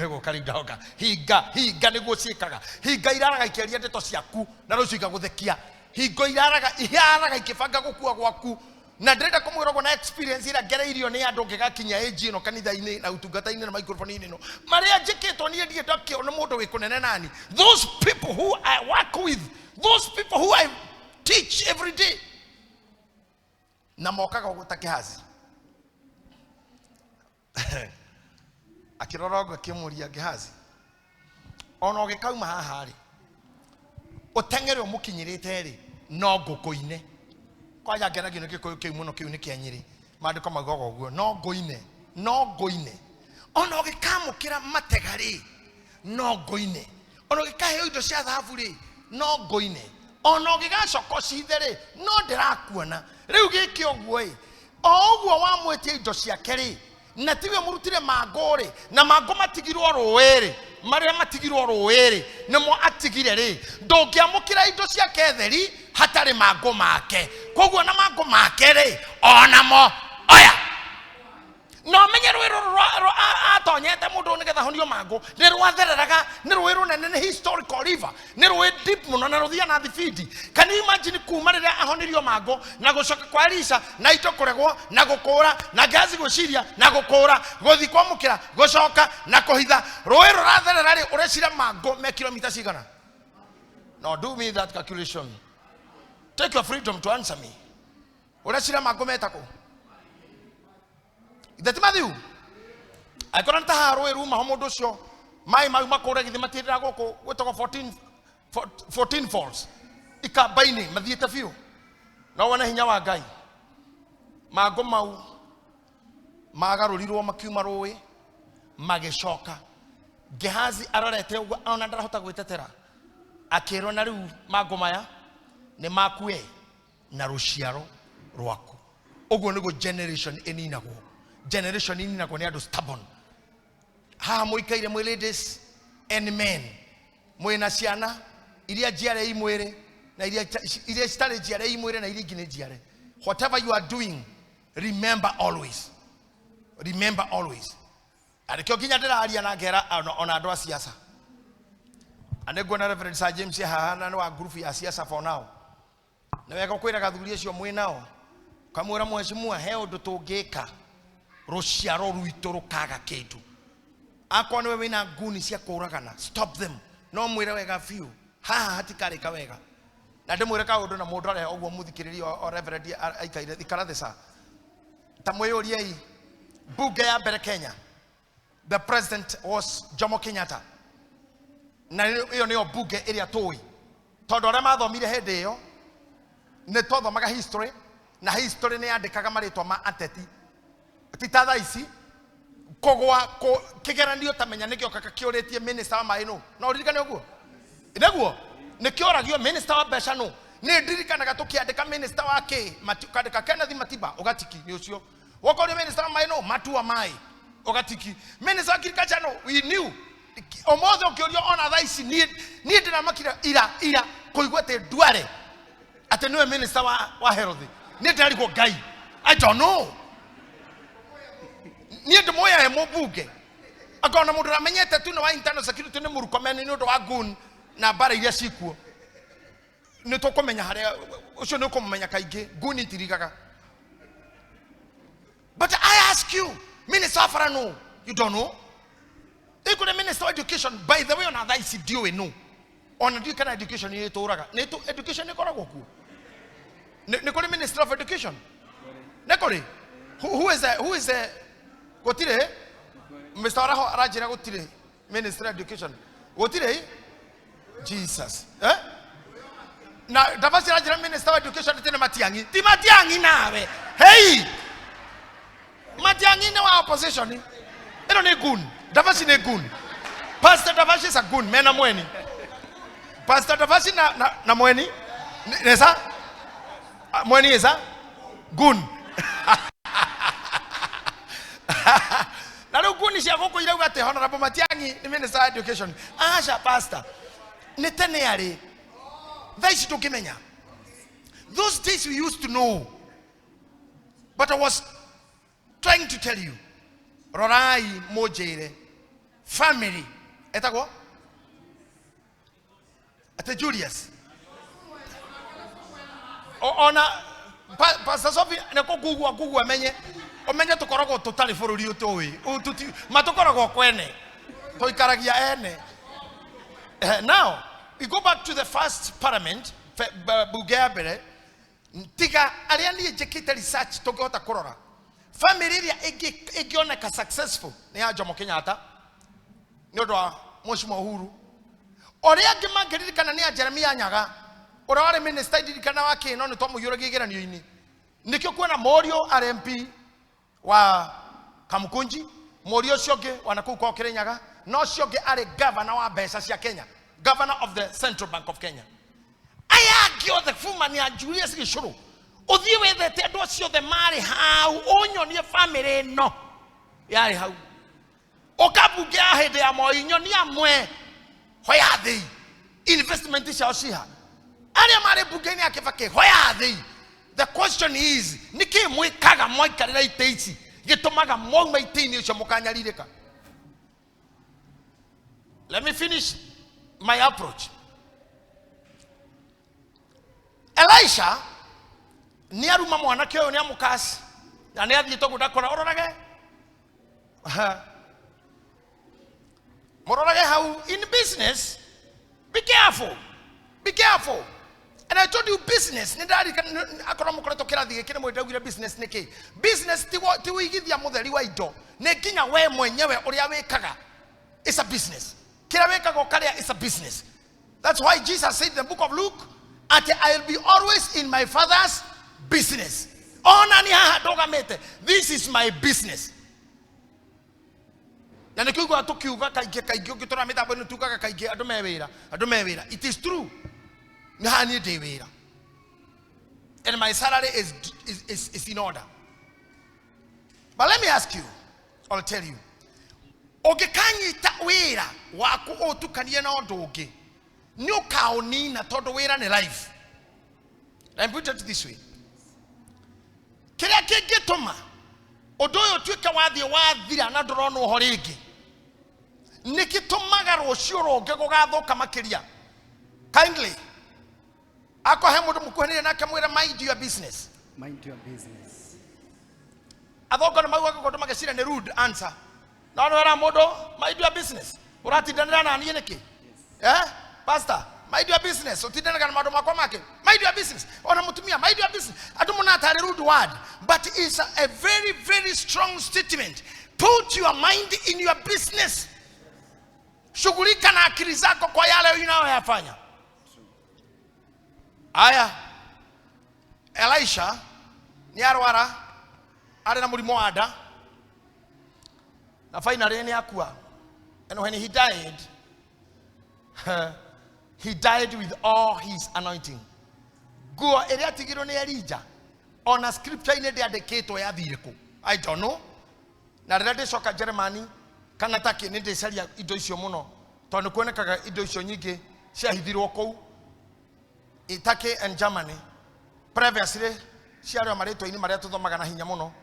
S1: gukari ndahoka hinga niguo ciikaga hinga iraraga ikeria ndeto ciaku na rucio igaguthekia hingo iraraga ikibanga gukua gwaku na ndenda kumwirogwo na experience ira gereirio ni andu ngigakinya age ino kanitha-ini na utungata-ini na microphone-ini no maria njikitwo ni ndie ndakio na mundu wikunene nani those people who I work with those people who I teach every day na mokaga guta Gehazi akirorogo akimuria Gehazi ono gikauma haha ri utengere umukinyirite ri no ngukuine kwaja ngena gino gikuyu kiu muno kiu ni kianyiri mandiko magogo guo no nguine ono gikamukira mategari no nguine ono gikahe indo cia thahabu ri no nguine ono gigacoko cithere no ndirakuona riu giki oguo oguo wamwetie indo ciake ri na tiwe murutire magore na mago matigirwo ruwere maria matigirwo ruwere nimo atigire ri ndungiamukira indo ciake theri hatari mago make koguo na mago make ri onamo oya no menye rwiro atonyete mundu nigetha honio mago ni rwathereraga ni rwiru nene ni historical river ni rwi deep muno na ruthia na thifidi can you imagine kuma riria ahonirio mago na gucoka kwa Elisha na ito kuregwo na gukura na Gehazi guciria na gukura guthi kwamukira gucoka na kuhitha rwiru ratherera ri urecira mago me kilomita cigana no do me that calculation take your freedom to answer me urecira mago metako Ithati Matthew akora ntaha rwiru ma homundu cio mai mau makore githi matirira guku gwetagwo 14 falls ikabaini mathiete fiu no wana hinya wa Ngai mago mau magarurirwo makiuma ruwi magicoka Gehazi arorete uguo ona ndarahota gwitetera akirwo na riu mago maya ni makue na ruciaro rwaku uguo niguo generation ininagwo ni andu stubborn ha muikaire mwe ladies and men mwena ciana iria jiare imwere na iria stare jiare imwere na iria gine jiare. Whatever you are doing, remember always. Remember always. Adekyo kinya dira aria na gera ona ado siasa. Anegwa na Reverend Sir James ha na wa group ya siasa for now. Na weka kwira gathuri acio mwe nao. Kamwira mheshimiwa he undu tungika ruciaro rwitũ rukaga kindu. Akwa niwe wina nguni cia kuragana, stop them. No mwire wega fiu haha hatikarika wega. Na ndimwire ka undu na mundu arehe ogwo muthikiriria o Reverend aikaire ikarathesa. Tamweyuriei bunge ya mbere Kenya. The president was Jomo Kenyatta. Na iyo niyo bunge iria tui. Tondu aria mathomire hindi iyo ne tothomaga history, na history ni yandikaga maritwa ma ateti. Titatha ici kogwa kigeranio tamenya nikio kaka kiuretie minister wa maino. Na uririkane uguo? Inaguo nikioragio minister wa besha no. Ni ndirikanaga tukiandika minister wa ki matukandika Kenneth Matiba ugatiki ni ucio. Wokore minister wa maino matua mai ugatiki. Minister wa agriculture no, we knew. Omothe ukiorio ona tha ici ni ndina makira ira kuigwete duare ate niwe minister wa health. Ni ndari ko Ngai. I don't know. Ni ndo moya he mubunge. Akona mundu ramenyete tu na wa internal security ni murukomeni ni ndo wa gun na bara iria cikuo. Ni tukomenya haria ucio ni ukomenya kaingi gun itirigaga. But I ask you, Minister Afrano, you don't know? You could Minister of Education, by the way, on other is do no. On the kind of education you to raga. Neto education nekoragoku. Nekore Minister of Education. Nekore. Who is the Gotire? Mr. Rajina Gotire, Minister of Education. Gotire? Jesus. Eh? Now, the first Minister of Education is Matiangi. Timatiangi nawe. Hey! Matiangi no opposition. You don't need gun. Davasi ne gun. Pastor Davasi is a gun. Mena mweni. Pastor Davasi na mweni. Nesa? Mweni is a gun. Na lo gun is ya koko ila ugate honorable Matiangi ni Minister of Education. Asha pastor. Neteneari. Those to Kimenya. Those days we used to know. But I was trying to tell you. Rorai mojere. Family. Etago? Ate Julius. Ona Pastor Sophie neko gugu amenye. Omenye tukorogo totally for you towe. Ututi matokorogo kwene. Toikaragia ene. Now, we go back to the first parliament, Bugabere. Tiga ariani ejekita research tokota korora. Family area egioneka successful. Ni ya Jomo Kenyatta. Nyodo Mheshimiwa Uhuru. Oria gimagiririkana ni ya Jeremia Nyaga. Ora wale minister dirikana wake no ni tomu yurogegera ni ini. Nikyo kuona Morio RMP wa Kamukunji, Morio Shoge wanakuko Nyaga, no Shoge are governor wa Besa cia Kenya. Governor of the Central Bank of Kenya. I argue the woman ya Julius Gishuru. Odhiwe the tedocio the mari how onyo ni family no. Yari how. Okabuge ahede amo inyo ni amwe. Where are they? Investment shall see her. Ani mari bugeni akefake. Where are they? The question is, niki mwe kaga mwe karira iteisi. Gitomaga mwe maitini ushamukanya lireka. Let me finish my approach. Elisha ni aruma mwanake oyo ni amukasi na ni athito gudakora ororage mororage how in business be careful and I told you business ni dari akora mukora tokera thige kile mwedagire business niki business ti wigithia mutheri wa indo ne kinya we mwenyewe uria wikaga it's a business kila wikaga karia it's a business. That's why Jesus said in the book of Luke, I will be always in my Father's business. This is my business. It is true. And my salary is in order. But let me ask you, I'll tell you. Ogekanyita wira waku otukanie na ondoge. New kaoni na todo wira ne life. Let me put it this way. Kira kegetoma. Odoyo twika wathira na doro no horege. Nikitomaga roshuro ogego gathoka makiria. Kindly. Ako hemudu mukwenire na kamwira mind your business.
S2: Mind your business.
S1: Athoko na magu ako magacira ne rude answer. No era modo mind your business. Urati dandana na anie niki. Pastor, mind your business. Otidana kana mado makwa make. Mind your business. Ona mutumia mind your business. Atumuna ta rude word, but it's a very very strong statement. Put your mind in your business. Shughulika na akili zako kwa yale unayoyafanya. Aya. Elisha ni arwara ari na murimo wa nda. Na finally ni akua. And when he died, he died with all his anointing. Go area tigiro ni Elijah. On a scripture in the dedicator ya dhireko. I don't know. Na rede shoka Germany kana take ni de salia ido isio muno. To no kwene kaga ido isio nyige cia hithirwo kou. Itake and Germany. Previously ciarwa mareto ini maria tuthomaga na hinya muno.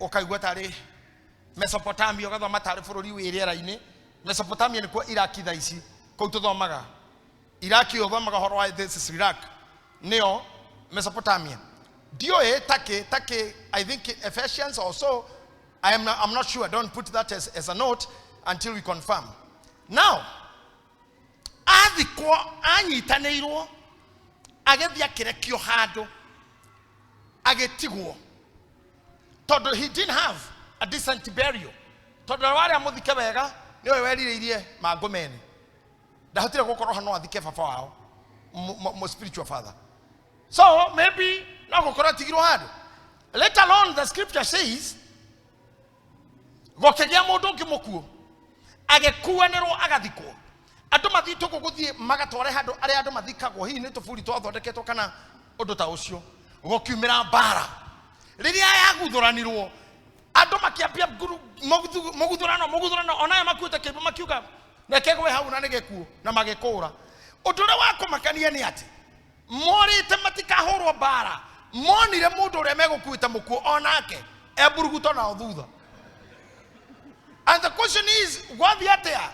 S1: Okaigwa tari Mesopotamia ugathoma tari bururi wiriera-ini. Mesopotamia ni kwa Iraki thaici. Kou tuthomaga. Iraki uthomaga horo wa this is Iraq. Neo Mesopotamia. Dio take I think Ephesians also. I'm not sure. Don't put that as a note until we confirm. Now, athiko anyitaneirwo agethia kirekio hando agetigwo. Todo he didn't have a decent burial. Todo wale amuthike wega niwe weririirie magomeni. Ndahotire gukoro hano athike baba wao mo spiritual father. So maybe no gukoro tigirwo hando. Let alone the scripture says gokegia mundu ngimukuo agekuanirwo agathikwo. Andu mathito kuguthie magatware handu ari andu mathikagwo hihi ni tufuri twathondeketwo kana undu ta ucio gokiumira mbara riria yaguthuranirwo andu makiambia muguthurano onaye makuite kibo makiuga na kegwe hau na nigekuo na magekura. Undu ria wakumakania ni ati morite matikahurwo mbara monire mundu uria megukuite mukuo onake eburuguto na thutha. And the question is, what the atea?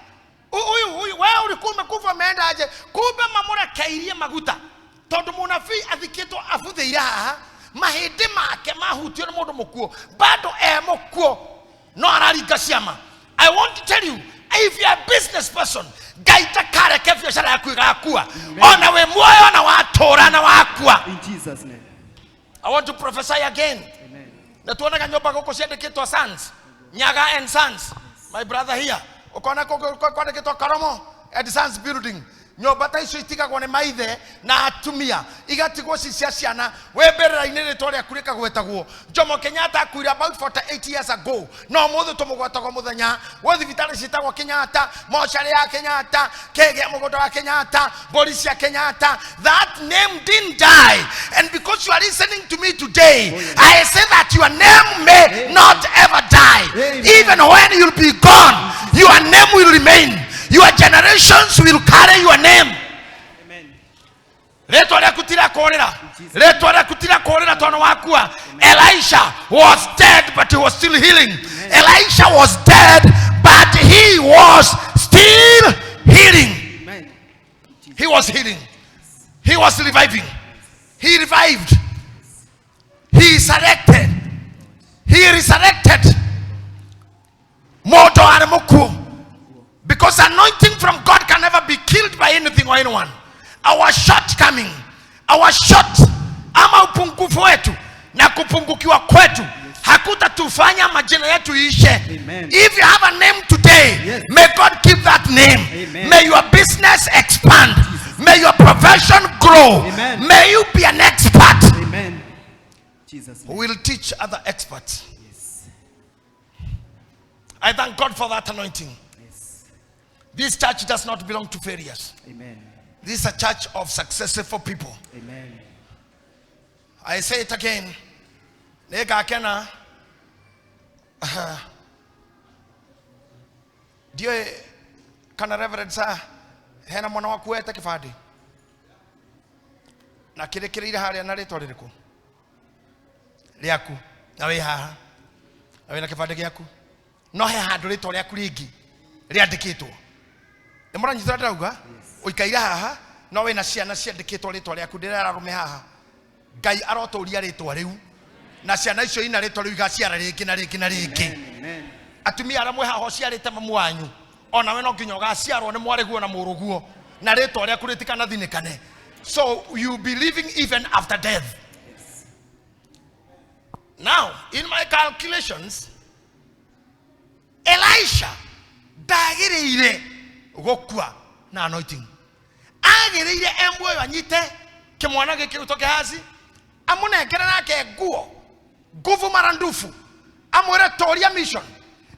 S1: Wewe ulikuwa umekufa ameenda aje? Kumbe mamura kairie maguta. Tondu munafi athikitwo abuthiire haha, mahindi make mahutio ni mundu mukuo. Bado mukuo. No araringa ciama. I want to tell you, if you are a business person, gaita kareke biashara yaku igakua. Ona we muoyo na watura na wakua.
S2: In Jesus' name.
S1: I want to prophesy again.
S2: Amen.
S1: Na tuonaga nyumba guko ciandikitwo Sons, Nyaga and Sons. My brother here, ukona kwandikitwo Karomo at Sons building. Nyumba ta icio itigagwo ni maithe na atumia igatigwo cia ciana weberera-ini ritwa ria kurika gwetagwo Jomo Kenyatta akuire about 48 years ago. No muthu tumugwetagwo muthenya wo thibitari citagwo Kenyatta, mochari ya Kenyatta, kege mugondo wa Kenyatta, polisi ya Kenyatta. That name didn't die, and because you are listening to me today, I say that your name may not ever die. Even when you'll be gone, your name will remain. Your generations will carry your name.
S2: Amen.
S1: Retwa kutira korera tono wakua. Elisha was dead but he was still healing. Amen. Elisha was dead but he was still healing.
S2: Amen.
S1: He was healing. He was reviving. He revived. He resurrected. He resurrected. Moto aremuku. Because anointing from God can never be killed by anything or anyone. Our shortcoming, our ama upungufu wetu na kupungukiwa kwetu hakutatufanya majina yetu ishe. If you have a name today, yes, may God keep that name. Amen. May your business expand. Jesus. May your profession grow. Amen. May you be an expert.
S2: Amen. Jesus.
S1: Who will teach other experts.
S2: Yes.
S1: I thank God for that anointing. This church does not belong to failures.
S2: Amen.
S1: This is a church of successful people.
S2: Amen.
S1: I say it again. Nega kena Dio kana reverend sa hena mwana waku weta kibandi na kirekireire haria na ritwa ririku riaku na wi haha na wina kibandi giaku no he handu ritwa riaku ringi riandikitwo ni muranyita ndauga uikaira haha no wina ciana ciandikitwo ritwa riaku ndirararume haha Ngai aroturia ritwa riu na ciana icio ina ritwa riu igaciara ringi na ringi na ringi atumia aramwe haho ciarite mamu wanyu ona we no nginya ugaciarwo ni mwariguo na muruguo na ritwa riaku ritikana thinikane. So you be living even after death. Now, in my calculations, Elisha dagireire gukua na anointing. Agireire embwe anyite kimwana giki utoke hazi amunengera nake nguvu marandufu amwere toria mission.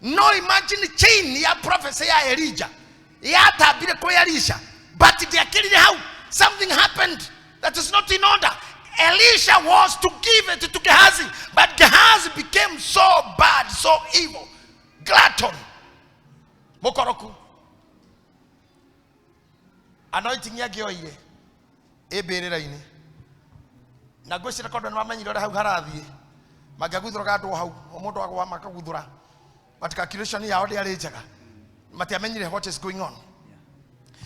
S1: No, imagine chain ya prophecy ya Elijah ya tabire kwa Elisha, but they killed how something happened that is not in order. Elisha was to give it to Gehazi, but Gehazi became so bad, so evil, glutton, mokoroku. Anointing ya gioire eberera ine na gwicira kondo ni wamenyire ora hau harathie magaguthura gandu hau omundu agwa makaguthura but calculation ya odi ari njega matiamenyire what is going on.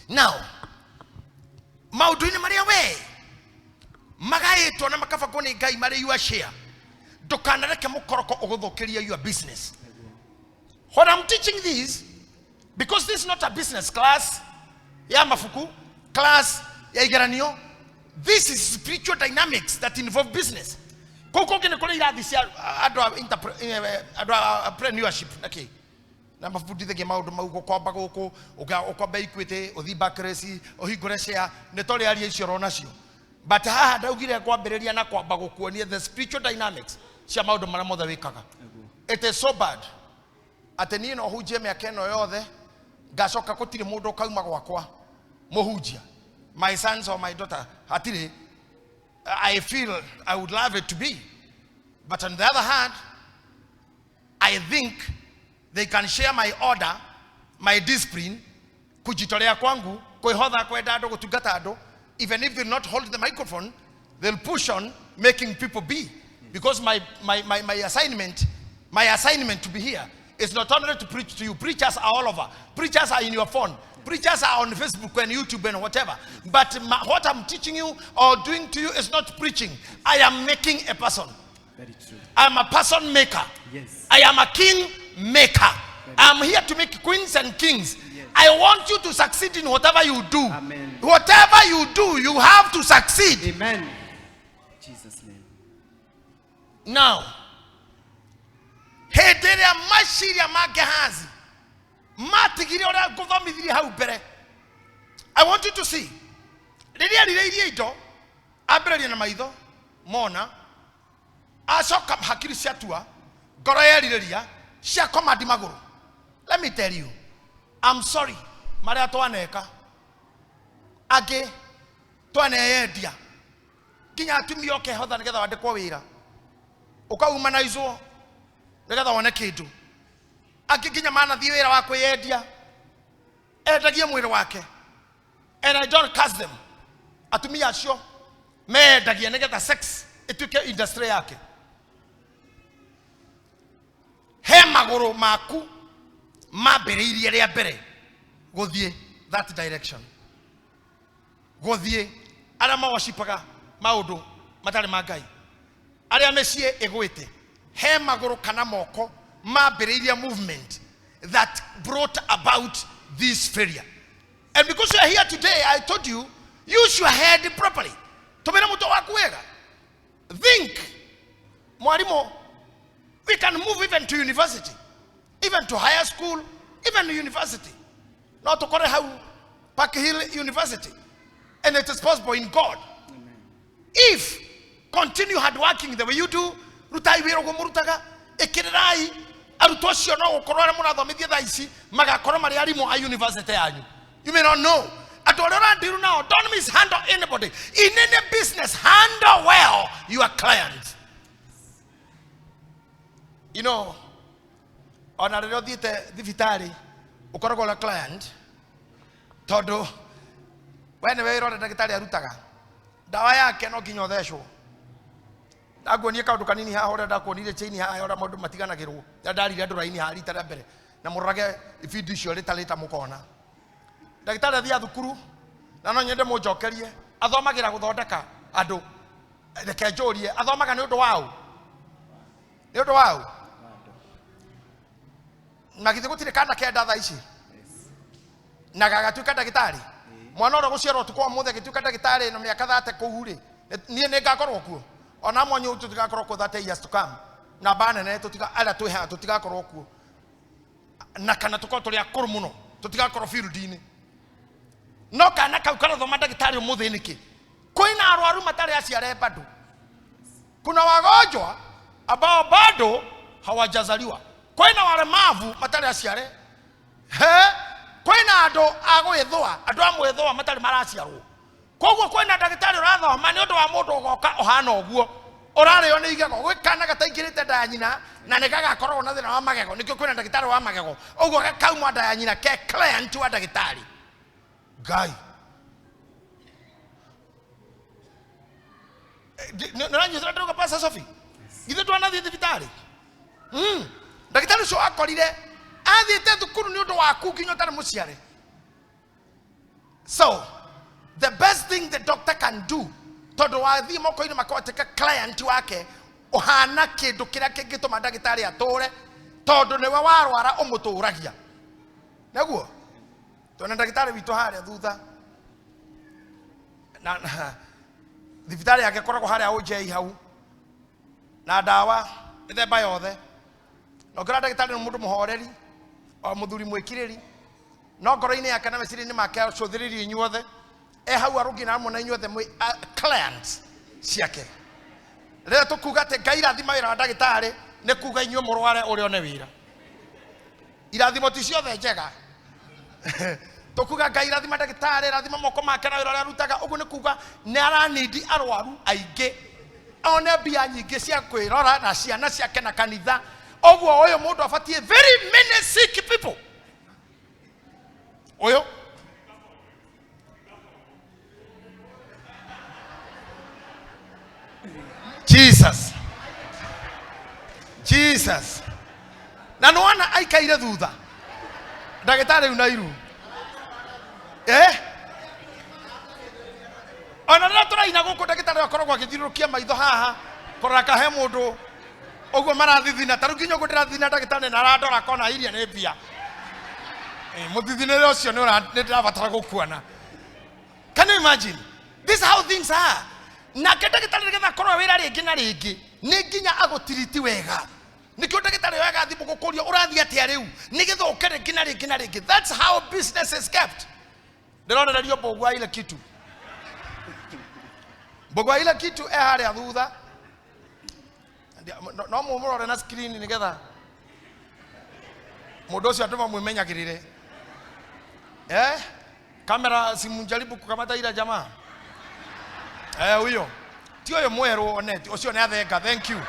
S1: Now maundu-ini maria we magaitwo na makabagwo ni Ngai mari you share ndukanareke mukoroko uguthukiria your business. When I'm teaching this, because this is not a business class ya mafuku class ya igeranio, this is spiritual dynamics that involve business. Koko kene kole irathi cia adwa entrepreneurship okay na mafundithagia maundu mau gukomba guku ukomba Equity uthi Bakresi uhingure share ne tole aria icio ronacio, but haha ndaugire kwambiriria na kwamba gukuonia the spiritual dynamics cia maundu maria mothe wikaga. It is so bad ateni no hujie miaka eno yothe ngacoka gutire mundu kauma gwakwa muhujia my sons or my daughter hatire. I feel I would love it to be, but on the other hand, I think they can share my order, my discipline, kujitolea kwangu, kuihodha kwenda andu gutungata andu. Even if they not hold the microphone, they'll push on making people be, because my assignment to be here is not only to preach to you. Preachers are all over. Preachers are in your phone. Preachers are on Facebook and YouTube and whatever. But what I'm teaching you or doing to you is not preaching. I am making a person.
S2: Very true.
S1: I am a person maker.
S2: Yes.
S1: I am a king maker. I'm here to make queens and kings. Yes. I want you to succeed in whatever you do.
S2: Amen.
S1: Whatever you do, you have to succeed.
S2: Amen. In Jesus' name.
S1: Now, Hederia Mashiria Magahazi. I want you to see. Mona let me tell you, I'm sorry. Maria Toaneka Age Toanedia Kinya Tumioke Hodan together at the Coira Oka Umanizo together on a kid. Akikinya mana dhiwira wako yedia etagia mwiri wake, and I don't curse them. Atumia sure me dagia negeta sex etuke industry yake he maguru maku mabiririe ria bere guthie that direction guthie ara mawashipaga maundu matari magai aria mecie egwite he maguru kana moko mabiriria movement that brought about this failure. And because you are here today, I told you, use your head properly. Think, Mwarimo, we can move even to university, even to higher school, even to university. Not to call it how Park Hill University. And it is possible in God. Amen. If continue hard working the way you do, Rutai Virogo Murutaga, Ekirai, Arutoshio no Corona Munathomithia Daisi, Magakoro Mariarimo University. You may not know. Now, don't mishandle anybody. In any business, handle well your client. You know, on a Vitari, ukoragwo na client todo wene wero ndagitari arutaga dawa yake no kinyo thesho ndakuonie kaundu kanini haha ora ndakuonire chaini haha ora maundu matiganagirwo ndarire nduraini ha rita rĩa mbere na murage ibindi icio ritarita mukona ndagitari athia thukuru na no nyende munjokerie athomagira guthondeka andu reke njurie athomaga ni undu wao na githe gutire kana kenda tha ici na gagatuika ndagitari mwana ora guciarwo tukwa muthe gituika ndagitari no miaka 30 kuhure nie ne ngakorwo kuo ona mwanyu tutigakorwo ku 30 years to come na bana ne tutiga ala twiha tutigakorwo kuo na kana tukwa tuli akuru muno tutigakorwo field-ini no kana kau kana thoma ndagitari umuthe niki kwina arwaru matari aciare bado kuna wagonjwa ambao bado hawajazaliwa kwina walemavu matari aciare kwina andu agwithwa andu amwithwa matari maraciarwo koguo kwina ndagitari urathoma ni undu wa mundu ugoka ohana oguo urario ni igego gwikana gataingirite nda ya nyina na ni gagakorwo na thina wa magego nikio kwina ndagitari wa magego oguo gakauma nda ya nyina ke client wa ndagitari guy nanyi zira ndoga pasa Sophie githe twana thi thibitari ndagitari so akorire athiite thukuru ni undu waku nginya tari muciare. So the best thing the doctor can do todo wathi moko-ini makoteka client wake ohana kindu kiria kingituma ndagitari atore todo niwe warwara umuturagia naguo twana ndagitari witu haria thutha na thibitari yake koragwo haria OJ hau na dawa ithemba yothe no ngora ndagitari ni mundu muhoreri o muthuri mwikiriri no ngoro-ini yake na meciria-ini make cuthiririe inyuothe hau arugi na amwe na inyuothe mwi clients ciake rĩrĩa tukuga atĩ Ngai irathima wĩra wa ndagĩtarĩ nĩ kuga inyuĩ mũrware ũrĩa one wĩra irathimo ti ciothe njega tukuga Ngai irathima ndagĩtarĩ irathima moko make na wĩra ũrĩa arutaga ũguo nĩ kuga nĩ aranindi arwaru aingĩ one mbia nyingĩ cia kwĩrora na ciana ciake na kanitha ũguo ũyũ mũndũ abatie very many sick people ũyũ Jesus na nwana aikaire thutha ndagĩtarĩ unairu ona rĩrĩa tũraina gũkũ ndagĩtarĩ akoragwo agĩthiũrũrũkia maitho haha kũrora kahe mũndũ ũguo marathithina tarĩu nginya ũguo ndĩrathithina ndagĩtarĩ na arandora kona iria nĩ mbia mũthithinĩre ũcio nĩ ndĩrabatara gũkuona. Can you imagine? This is how things are. Na ndagĩtarĩ nĩgetha korwo wĩra rĩngĩ na rĩngĩ nĩ nginya agũtiriti wega nikio ndagĩtarĩ wega thimũ gũkũria ũrathiĩ atĩa rĩu nĩgetha ũke rĩngĩ na rĩngĩ na rĩngĩ. That's how business is kept. Ndĩronererio mbũgua ile kitu mbũgua ile kitu harĩa thutha no mũmũrore na screen nĩgetha mũndũ ũcio andũ mamwĩmenyagĩrĩre kamera simujaribu kukamata ile jamaa huyo tio mweru oneti ucio ni athenga. Thank you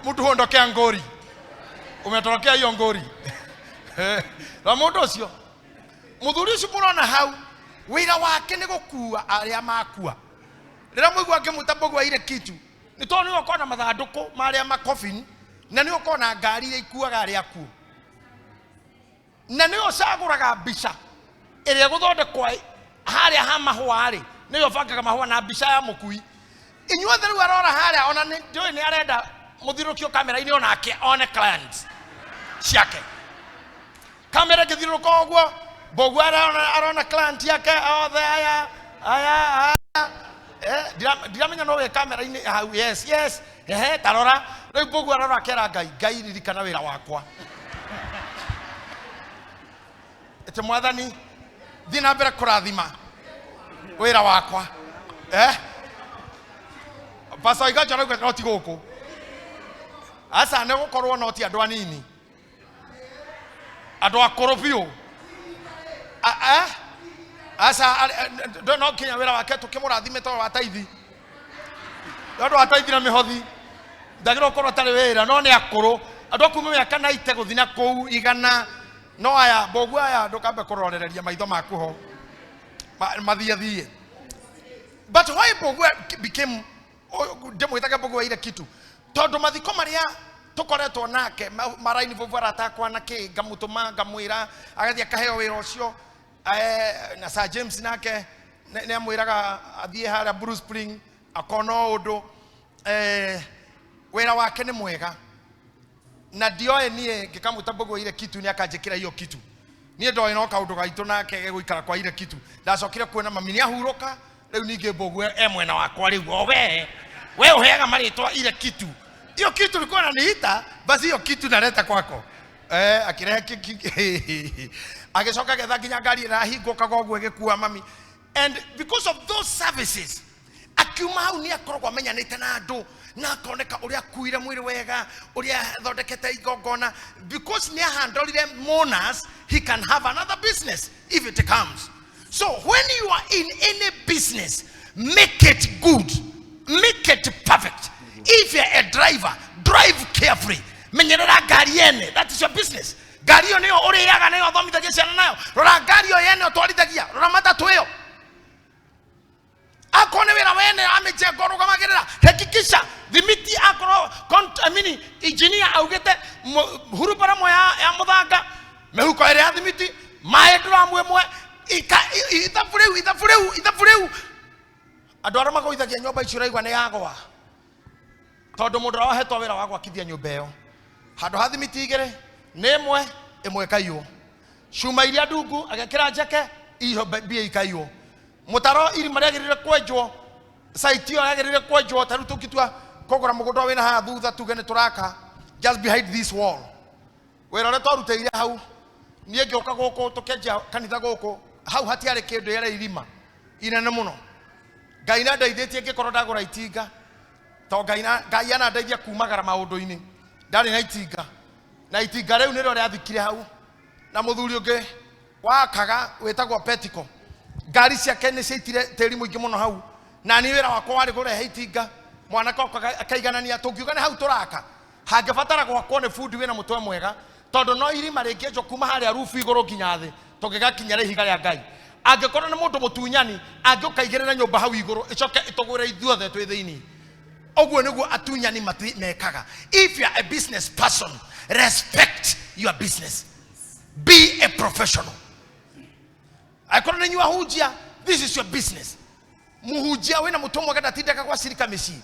S1: mtu hondokea ngori umetorokea hiyo ngori na mundu ucio muthuri ucio murona hau wira wake ni gukua aria makua rira muigua ngimutambogwa ile kitu ni to ni ukona mathanduku maria makofini na ni ukona ngari ile ikuaga aria akuo na ni ucaguraga mbica iria guthondekwa haria ha mahwari ni yo bangaga mahwa na mbica ya mukui inyuothe riu arora haria ona ndio ni arenda muthirukio kamera-ini onake one clients ciake kamera ngithiruka uguo mbogu arona client yake othe aya ndiramenya no we kamera-ini hau yes tarora riu mbogu arora kera Ngai ririkana wira wakwa ete mwathani thiĩ na mbere kũrathima wĩra wakwa Pastor Igacho rauga no ti gũkũ asa nĩ gũkorwo no ti andũ anini andũ akũrũ biũ asa no kinya wĩra wake tũkĩmũrathime tondũ wa taithi andũ wa taithi na mĩhothi ndagĩrĩirwo gũkorwo atarĩ wĩra no nĩ akũrũ Adokume ya kana ite guthina kou igana no aya bogu aya ndukambe kurorereria maitho maku ho mathie. But why bogu became demo itaka bogu ira kitu tondu mathiko maria tukoretwo nake maraini vuvara atakwa nake ngamutuma ngamwira agathia kaheo wira ucio na Sir James nake ne amwiraga athie haria Bruce Spring akono undu wira wake ni mwega na dioe nie ngikamuta bogu ira kitu ni akanjikira hiyo kitu nie ndoe no kaundu gaitu nake guikara kwa ira kitu ndacokire kuona mami ni ahuruka riu ninge bogu mwena wakwa riu we uheaga maritwa ira kitu hiyo kitu ulikuwa unaniita basi hiyo kitu naleta kwako akirehe agicoka getha nginya ngari rahinguka gogwe gikua mami and because of those services akiuma hau ni akoragwo amenyanite na andu na akoneka uria kuire mwiri wega uria thondekete igongona because ni handolire monas he can have another business if it comes. So when you are in any business, make it good, make it perfect. If you're a driver, drive carefully. Menyerera gari yene, that is your business. Gari yo niyo uriyaga niyo thomithagia ciana nayo. Rora gari yo yene otwarithagia, rora matatu iyo. Akone wira wene ameje ngoro kamagirira. Hakikisha thimiti akoro engineer augete hurubara moya ya muthanga mehuko ere ya thimiti mae drum emwe itafureu andu arama goithagia nyomba icio raigwa ni yagwa tondu mundu rahetwo wira wa gwakithia nyumba iyo handu hathimiti igere ni imwe kaiyo cuma iria ndungu agekira njeke iho bia ikaiyo mutaro iri mariagirire kwenjwo site iyo yagirire kwenjwo taru tukitua kogora mugunda wina ha thutha tugene turaka just behind this wall wira ore twaruteire hau nie ngioka guku tukenja kanitha guku hau hatiare kindu yere irima inene muno ngai na ndeithĩtie ngĩkorwo ndagũra itinga to ngai ana ndeithia kumagara maũndũ-inĩ ndarĩ na itinga rĩu nĩrĩo rĩathikire hau na mũthuri ũngĩ wakaga wĩtagwo Petiko ngari ciake nĩ ciaitire tĩri mũingĩ mũno hau na niĩ wĩra wakwa warĩ kũrehe itinga mwanake akaiganania tũngiuga nĩ hau tũraka hangĩbatara gwakwo nĩ bundi wĩna mũtwe mwega tondũ no irima rĩngĩenjwo kuma harĩa rufu igũrũ nginya thĩ tũngĩgakinya ihiga rĩa Ngai angĩkorwo nĩ mũndũ mũtunyani angĩũkaigĩrĩra nyũmba hau igũrũ icoke itũgwĩre ithuothe twĩ thĩinĩ ũguo nĩguo atunyani mekaga. If you are a business person, respect your business, be a professional. Akorwo nĩ nyua hunjia, this is your business. Muhunjia wĩna mũtumwa gada tindeka kwa sirika mĩciĩ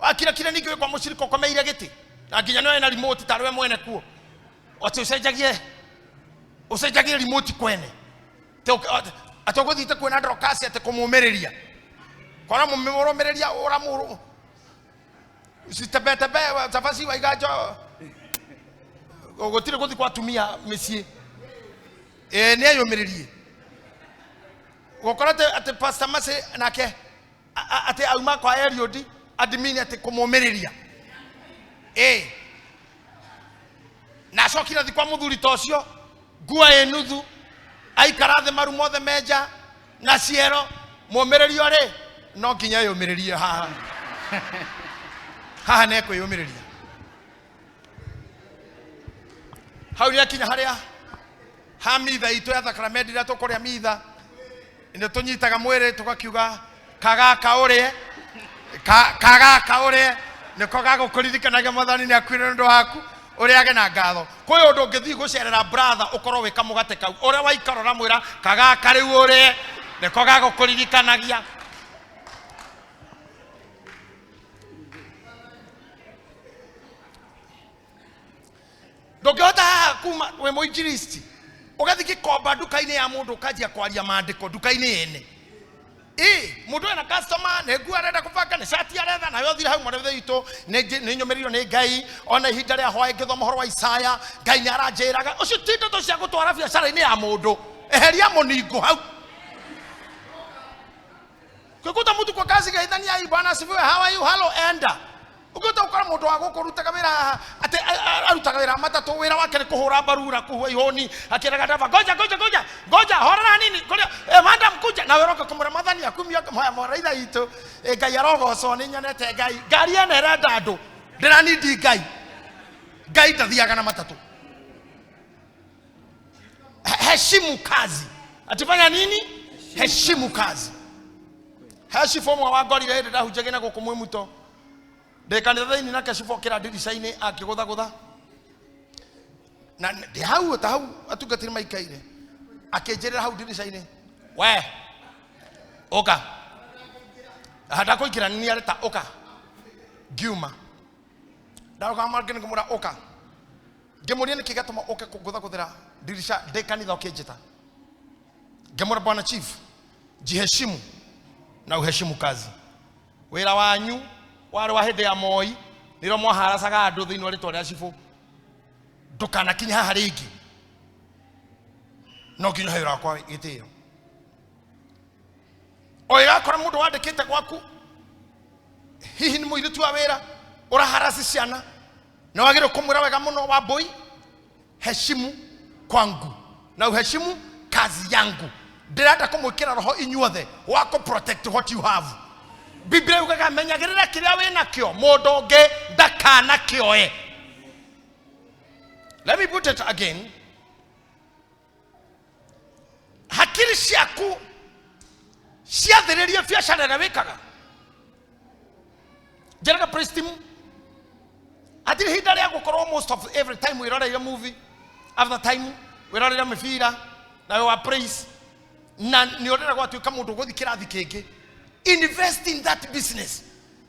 S1: akira kile ningĩ kwa mũciriko kwa meire gĩtĩ na nginya no ena remote tarwe mwene kuo ati ucenjagie remote kwene atogũthite kwena ndrokasi ati kũmũmĩrĩria kora mũmĩrĩria ũramũrũ sitebete tafasi wa igajo gũtire gũthi kwa tumia mĩciĩ nĩ ayũmĩrĩrie gokorate ati pastor mase nake ati auma kwa Eliodi admin ati kũmũmĩrĩria na cokira thi kwa mũthuri tocio ngua enuthu aikara thĩ maru mothe menja na ciero mũmĩrĩrio rĩ no nginya yũmĩrĩrie haha nĩ kwĩyũmĩrĩria hau nĩ akinya harĩa ha mitha itũ ya thakramenti rĩa tũkũrĩa mitha nĩ tũnyitaga mwĩrĩ tũgakiuga kagaka ũrĩe nĩko gagũkũririkanagia Mwathani nĩ akuire nĩ ũndũ waku ũrĩage na ngatho kwĩ ũndũ ũngĩthiĩ gũcerera brother ũkorwo wĩ kamũgate kau ũrĩa waikarora mwĩra kagaka rĩu ũrĩe nĩko gagũkũririkanagia ndũngĩhota haha kuma wĩ mũinjilisti ũgathiĩ gĩkomba nduka-inĩ ya mũndũ ũkanjia kwaria maandĩko nduka-inĩ yene mundu ena customer ne ngua arenda kubanga ne shati aretha na yo thira hau mwana witũ nĩ nyũmĩrĩrio nĩ Ngai ona ihinda rĩa hwaĩ ngĩthoma ũhoro wa Isaya Ngai nĩ aranjĩraga ũcio ti ndeto cia gũtwara biacara-inĩ ya mũndũ eheria mũningo hau kwĩkuta mũtu kwa kazi gaithania Bwana asifiwe how are you hello enda uguta ukora mundu wa gũkũrutaga wĩra ati arutaga wĩra matatũ wĩra wake nĩ kũhũra barura kuhua ihoni akĩraga ndava ngoja horera nini kũrĩa madam kuja na weroka kũmũra Mwathani akumia mwaitha itũ Ngai arogocwo nĩ nyonete Ngai ngari ene ĩrenda andũ ndĩranindi Ngai Ngai ndathiaga na matatu. Heshimu kazi. Atifanya nini? Heshimu kazi. Heshimu mwa wagorire hende ndahunjagia na guku mwimuto. Ndekanitha thiini na keshifo kira ndirica-ini akigutha na ndi hau atungatiri maikaire akinjirira hau ndirica-ini we oka hata kuikira ni areta oka giuma ndaroka margene kumura oka ngemuria ni kigatuma oke kugutha ndirica ndekanitha okinjita ngemura bwana chief jiheshimu na uheshimu kazi wira wanyu wari wa hende ya Moi niro mwaharacaga andu thiini wa ritwa ria cibu ndukana kinya haha ringi no nginya hira kwa gitio oira kora mundu wandikite gwaku hihi ni muiritu wa wira uraharaci ciana na wagire kumwira wega muno wa boy heshimu kwangu na uheshimu kazi yangu ndirenda kumwikira roho inyuothe wako protect what you have. Biblia yukaga menyagirira kiria wina kio mundu ngi ndakana kioe. Let me put it again. Hakiri ciaku ciathiririe biacara ria wikaga jeraga praise team atiri hinda ria gukorwo most of every time we roreire movie after time we roreire mifira na we praise na ni orera gwatuika mundu guthi kirathi kingi. Invest in that business.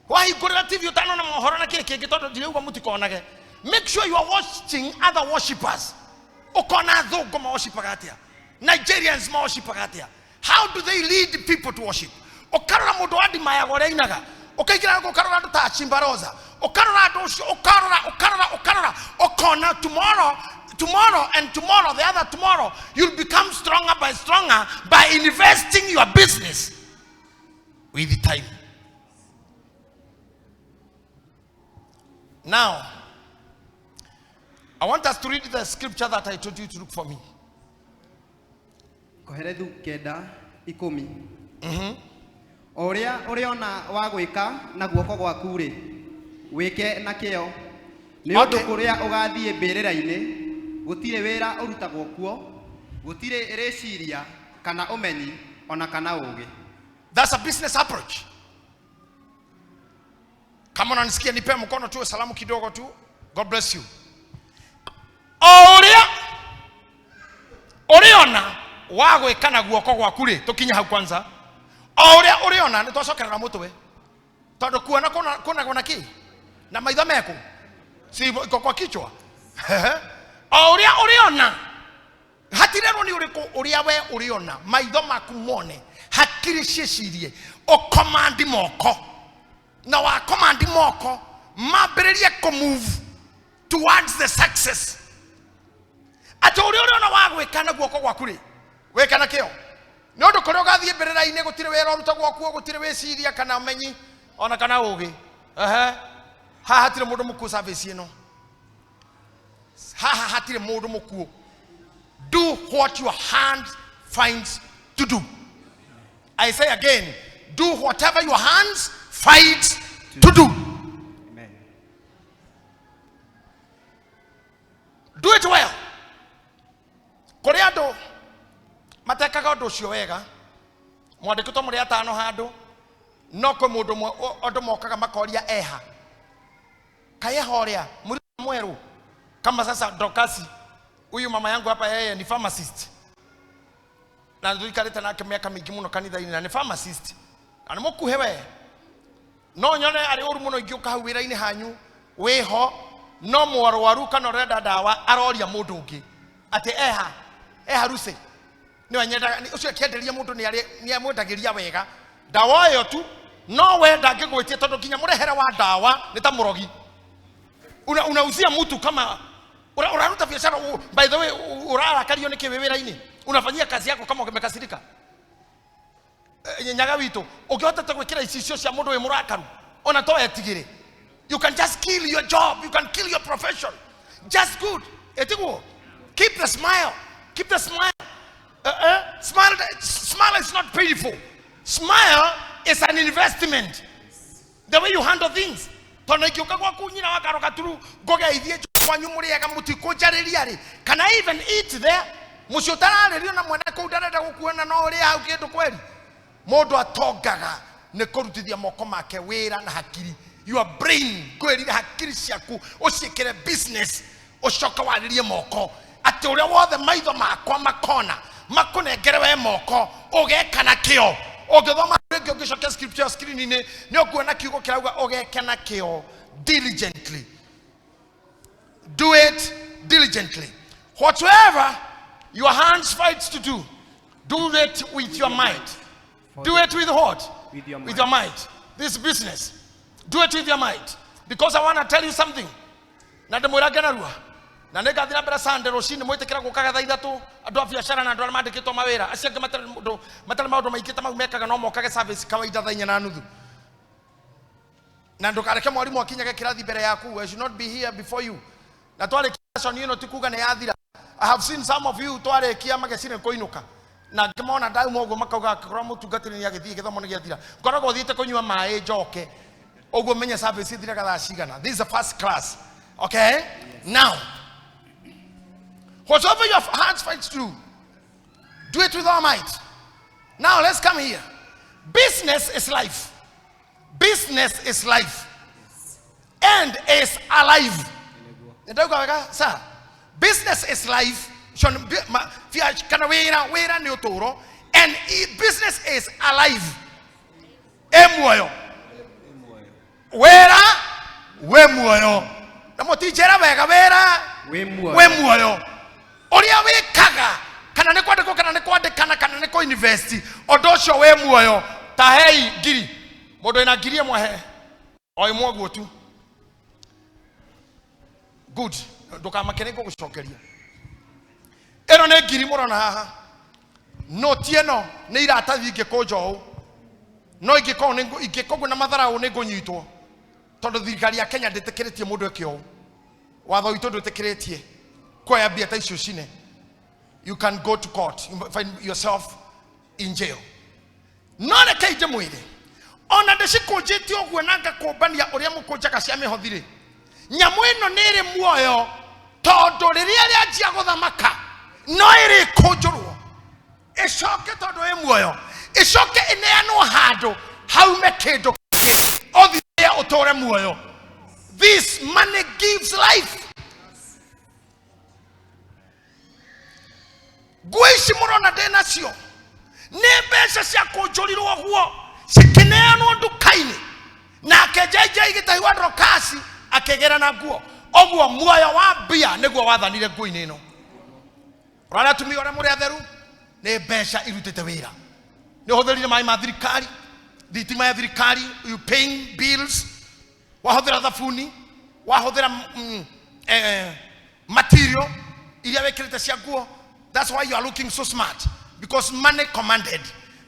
S1: Why you go to TV utano na mohoro na kile kingi tondu ndire uga mutikonage. Make sure you are watching other worshippers. Ukona thugo ma worshipaga atia. Nigerians ma worshipaga atia. How do they lead people to worship? Ukarora mundu andi maya gore inaga. Ukaigira ngo ukarora ndu ta chimbaroza. Ukarora ndu ukarora ukona tomorrow and tomorrow the other tomorrow you'll become stronger by investing your business with the time. Now, I want us to read the scripture that I told you to look for me.
S2: Koherethu kenda 10. Oria ona wa gwika na guoko gwaku ri wike na kio ni undu kuria ugathie mbirira-ini gutire wira urutagwo kuo gutire reciria kana umenyi ona kana ugi.
S1: That's a business approach. Kama unanisikia nipe mkono tu salamu kidogo tu. God bless you. Oriona wagwe kana guoko gwaku ri tukinya hau kwanza. Oriona nitwacokerera mutwe. Tondu kuona kuna ki na maitho meku si iko kwa kichwa. Oriona hatirero ni uriku uria we uriona maitho maku mone hakiri ciecirie o command moko na wa command moko mambiririe ko move towards the success. Oriona wagwika na guoko gwaku ri weka na kio ni undu kuri ugathie mbirira-ini gutire wera uruta gwaku gutire weciria kana umenyi ona kana ugi. Haha hatire mundu muku service ino. Haha hatire mundu muku. Do what your hand finds to do. I say again, do whatever your hands finds to do.
S2: Amen.
S1: Do it well. Koreado matekaga undu ucio wega. Mwandikito muri atano handu no ko mundu ondu mokaga makoria eha. Kaye horia muri mweru kama sasa Dokasi huyu mama yangu hapa yeye ni pharmacist. Na nduikarita nake miaka mingi muno kanitha-ini na ni pharmacist. Ana mukuhewe. No nyone ari uru muno ingiuka hau wira-ini hanyu weho no mwarwaru kana renda dawa aroria mundu ungi. Ati eha ruse. Ni wanyenda ucio kienderia mundu ni amwendagiria wega. Dawa yo tu no wenda ngigwitie tondu kinya murehera wa dawa ni ta murogi. Unauzia mtu kama unaruta biashara. By the way urarakario ni kiwewera-ini. Unafanyia kazi yako kama umekasirika. Nyaga wito ukihota gwikira icio cia mundu we murakaru ona to etigire. You can just kill your job, you can kill your profession. Just good. Etiguo. Keep the smile. Keep the smile. Smile is not painful. Smile is an investment. The way you handle things. Tono ikiuka kwa kunyina wakaroka turu goga ithie kwanyu muriega mutikunjariria ri kana even eat there muciutararirio na mwene kuu ndarenda gukuona no uri hau kindu kweli mundu atongaga ni kurutithia moko make wira na hakiri your brain kwirira hakiri ciaku uciikire business ucoka waririe moko ati uria wothe maitho makwa makona makunengere we moko ugekana kio ugithoma rĩngĩ ũngĩcokia scripture screen-inĩ nĩ ũkuona kiugo kĩrauga ũgekena kĩo diligently. Do it diligently. Whatsoever your hands fights to do, do it with your might. Do it with what?
S2: With your might.
S1: With your might. This business. Do it with your might. Because I want to tell you something. Na ndĩmwĩra ngenarua. Na nĩngathira mbere Sunday rũcinĩ mwĩtĩkĩra gũkaga thaa 3 andũ a biacara na andũ arĩa mandĩkĩtwo mawĩra acio angĩ matarĩ maũndũ maingĩ ta mau mekaga no mokage service kawaida thaa 4:30 na ndũkareke mwarimũ akinyage kĩrathi mbere yaku. I should not be here before you. Na twarĩkia session ĩno ti kuga nĩ yathira. I have seen some of you twarĩkia magecine kũinũka na ngĩmona ndauma ũguo makauga korwo mũtungatĩri nĩ agĩthiĩ gĩthomo nĩ gĩathira ngoragwo thiĩte kũnyua maĩ njoke ũguo menye service ĩthiraga thaa cigana. This is the first class. Okay? Yes. Now, whatever your hands fights to do it with all might. Now let's come here. Business is life. Business is life. And is alive. Sir, business is life. And business is alive. Emuoyo. Wera? Wemuoyo. Namotijera wega wera? Wemuoyo. Oria wekaga kana ne kwandiko kana ne kwandikana kana ne ko invest odocio we muoyo tahei ngiri mundu ina ngiri mwahe o imwe guo tu good ndukamakene gucokeria eno ne ngiri murona haha no tieno ne iratathi ingĩkũnjoũ no ingĩkũgũ na matharaũ nĩ ngũnyitwo tondũ thirikari ya Kenya ndĩtĩkĩrĩtie mũndũ ekĩo watho witũ ndũtĩkĩrĩtie Koya biata icio cine. You can go to court. You find yourself in jail. None kaije mwire. Ona ndĩcikũnjĩtie ũguo na ngakũmbania ũrĩa mũkũnjaga cia mĩhothirĩ. Nyamũ ĩno nĩ ĩrĩ muoyo tondũ rĩrĩa rĩanjia gũthamaka no ĩrĩ kũnjũrwo. Ĩcoke tondũ ĩ muoyo. Ĩcoke ĩneanwo handũ haume kĩndũ kĩngĩ. Ũthiĩ ũtũre muoyo. This money gives life. Guishi murona dena sio nebesha cia kunjurirwo guo cikineanwo ndukaini na akejeje Gitahi wa Drokasi akegera na guo oguo muoyo wa bia niguo wathanire nguini ino rara tumi ore muri atheru ne besha irutete wira ne hotherire mai ma thirikari thitima ya thirikari, you paying bills, wahothera thafuni, wahothera material iria wekirite cia nguo. That's why you are looking so smart, because money commanded.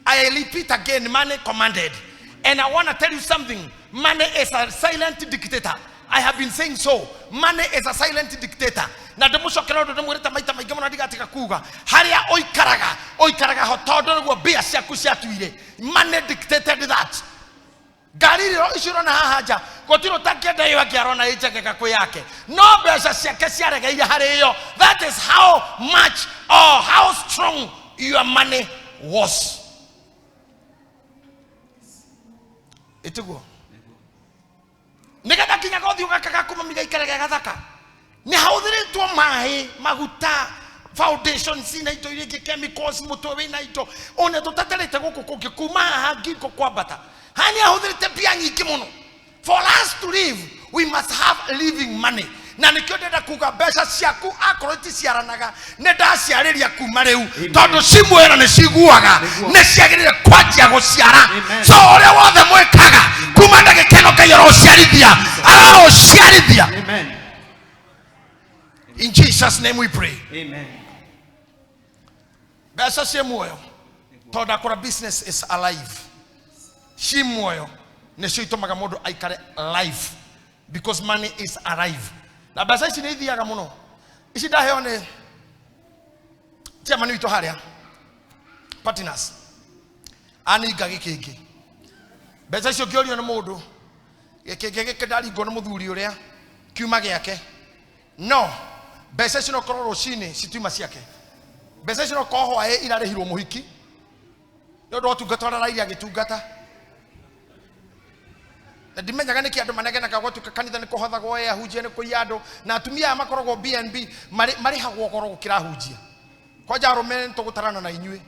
S1: I repeat again, money commanded. And I want to tell you something. Money is a silent dictator. I have been saying so. Money is a silent dictator. Na demusho kero do mureta maita maigamo na diga tika kuga. Haria oikaraga hotodo ngo bia cia kuciatuire. Money dictated that. Gari ro ishiro na haja. Kotiro takenda yo akiarona icheke kwa yake. No besa ciake ciarega ira hari yo. That is how much or how strong your money was. Itugo. Nigada kinya gothi ugakaga kumamiga ikarega gathaka. Ni hauthiritwo mai maguta foundation sina ito irige chemicals mutwe na ito one tutaterete guku kungikuma hangi ko kwambata. Hani hauthiritwe pia nyingi muno. For us to live, we must have living money. Na nikyo ndenda kuga mbeca ciaku akorwo ti ciaranaga nenda ciariria kuma riu tondu cimwera ni ciguaga ni ciagirire kwanjia guciara. So ore wothe mwikaga kuma na gikeno kayoro ciarithia araro ciarithia. Amen. In Jesus' name we pray. Amen. Besa cia muoyo tondu akora business is alive. Ci muoyo ne cio itumaga mundu aikare life, because money is alive. Na basa ici nĩ ithiaga mũno. Ici ndaheo nĩ chairman witũ harĩa partners aninga gĩkĩngĩ. Mbeca icio ngĩorio nĩ mũndũ gĩkĩngĩ gĩkĩ ndaringwo nĩ mũthuri ũrĩa kiuma gĩake No. Bese sino koro roshini situma siake. Bese sino koho ae irare hiro muhiki. Yodo tugatwara rairi agitugata. Na dimenyaga niki andu manegena ka gwatu kanitha ni kuhotha goya hujia ni kuyado na atumia makorogo BNB mari hagwo korogo kira hujia. Koja arume ntugutarana na inyue.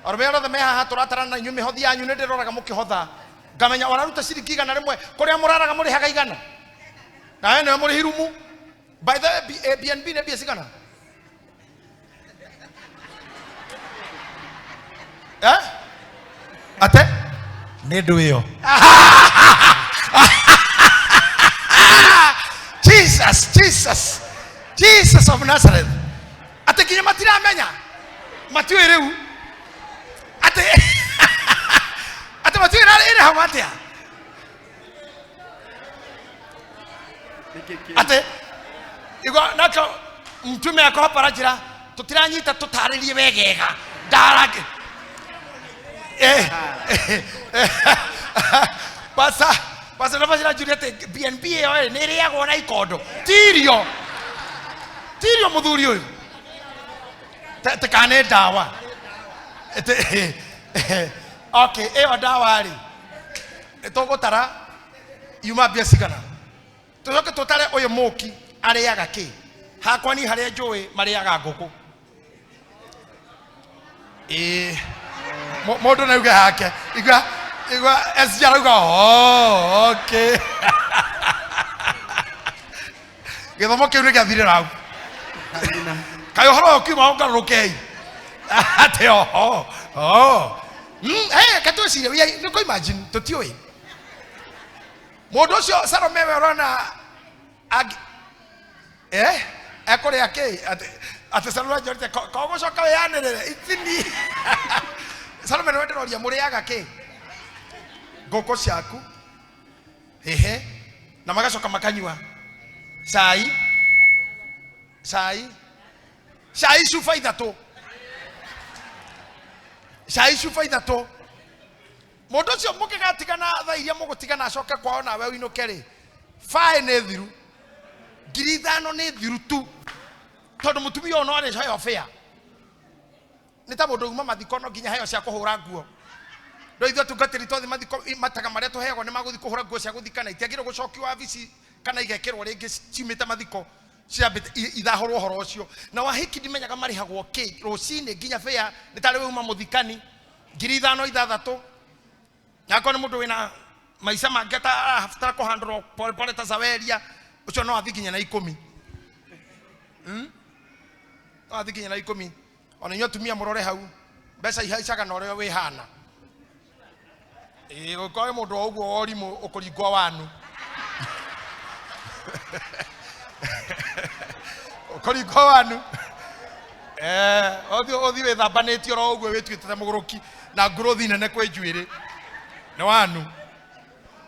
S1: Arume othe me haha turatarana na inyue mihothi yanyu ni ndiroraga mukihotha. Ngamenya wararuta ciringi igana rimwe kuria muraraga muri haga igana. Na ene muri hirumu. By the way, BNB ne bia sigana. Ate? Nedo yo. Jesus of Nazareth. Ate kinya matira amenya. Matu ereu. Ate matu ere hamatia. Ate igo nako mtume akho parajira tutiranyita tutaririe wegega darage pasa nabashira Juliet BNB yo nere yago na ikondo tirio muthuri uyu tekane dawa okay eyo dawa ri etogotara yuma bia sigana tuzoke totale oyo moki areaga ki hakwa ni hare joe mariaga ngoko modo na uga hake igwa esjaruga okay githomo kiu ni gathire rau kayo horo ki ma ngarukei ate katusi we ni ko imagine totioi modo sio Salome werona ekore yake ate Salome jorte kogo shoka yanere itini Salome no nderoria muri yaga ke ngoko ciaku na magacoka makanyua cai cuba ithatũ mundu cio mukigatigana tha iria mugutigana acoke kwao nawe uinuke ri fae ne thiru 5,000 ni thiru tu tondu mutumia ono ari hayo fea ni ta mundu uma mathiko no nginya hayo cia kuhura nguo ndo ithu tungatiri tothi mathiko mataga maria tuhego ni maguthi kuhura nguo cia guthikana itiagire gucokio wabici kana igekirwo ringi ciumite mathiko ciambite ithahorwo horo ucio na wahiki ndimenyaga marihagwo ki rucini nginya fea ni tari we uma muthikani 5,000 yako ni mundu wina maisha mangeta after ko handro pole tazaweria ucio no athikinya na 10 athikinya na 10 ona nyo tumia murore hau mbeca ihaicaga na ore we hana ukoe mundu oguo orimu ukuringwa wanu ukuringwa wanu othi we thambanitio ro oguo wetwite muguruki na nguruthi nene kwe njuire na wanu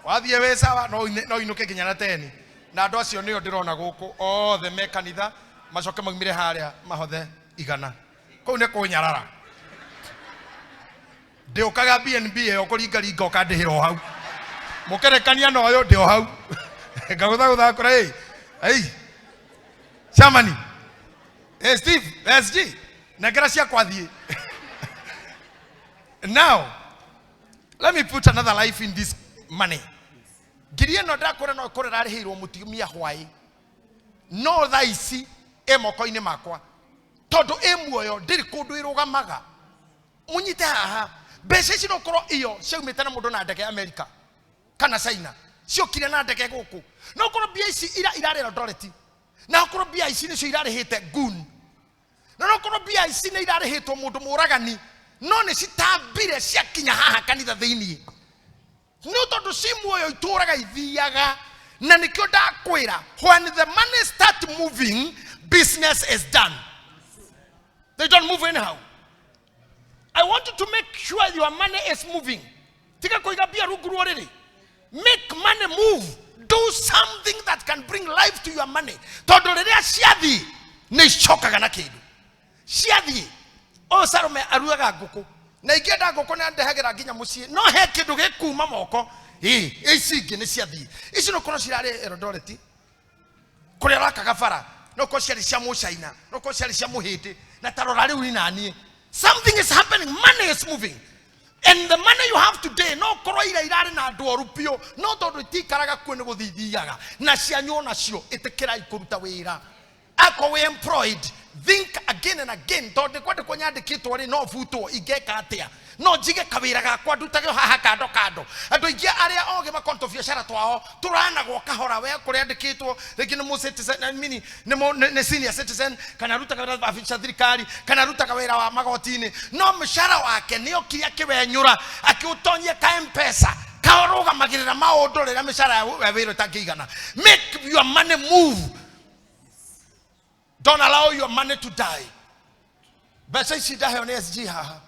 S1: wathie we sawa no inuke nginya na 10 na andu acio nio ndirona guku othe me kanitha macoke magimire haria mahothe igana kou ne kunyarara ndiukaga BNB yo kuringa ukandihira hau mukerekania no yo ndio hau ngagutha kura Shamani Steve SG na gracia kwathie. Now let me put another life in this money. Gideon no dakora no korera ari hiro mutumia hwai no thaisi emoko-ini makwa todo emuoyo ndiri kundu irugamaga munyite haha mbeca ici no korwo iyo ciaumite na mundu na ndege America kana China ciokire na ndege guku no korwo bia ici irarira doreti na korwo bia ici nicio irarihite gun no korwo bia ici ni irarihitwo mundu muragani no ni citambire ciakinya haha kanitha thiini no tondu cimuoyo ituraga ithiaga na nikio ndakwira when the money start moving business is done. They don't move anyhow. I want you to make sure your money is moving. Tika koiga bia ruguru oriri. Make money move. Do something that can bring life to your money. Tondu riria ciathi ni cokaga na kindu. Ciathi o Salome aruaga nguku. Na ingenda nguku na ndehagira nginya mucii. No he kindu gikuma moko. Ici ingi ni ciathi. Ici no kono cirare Eldoret. kurera kagafara no ko ciari cia mucaina no ko ciari cia muhindi na tarora riu ni nani. Something is happening. Money is moving. And the money you have today, no koroira irare na dorupio, no todo tikaraga kwene guthiaga. Na cianyo na cio itekera ikuruta wira. Ako we employed. Think again and again. Todo kwate kwanyandikitwo ri no futo igeka atia. No jige kawira gakwa ndutage haha kando kando. Andu ingi aria oge makonto biashara twao turana gwo kahora we kuri andikitwo rigi ni mu citizen I mean ni senior citizen kana ruta kawira afisa thirikari kana ruta kawira wa magotini no mshara wake ni okiria kiwenyura akiutonyie ka M-Pesa kaoruga magirira maundu rira mshara ya wiro takigana. Make your money move. Don't allow your money to die. Besa shida he on SG haha.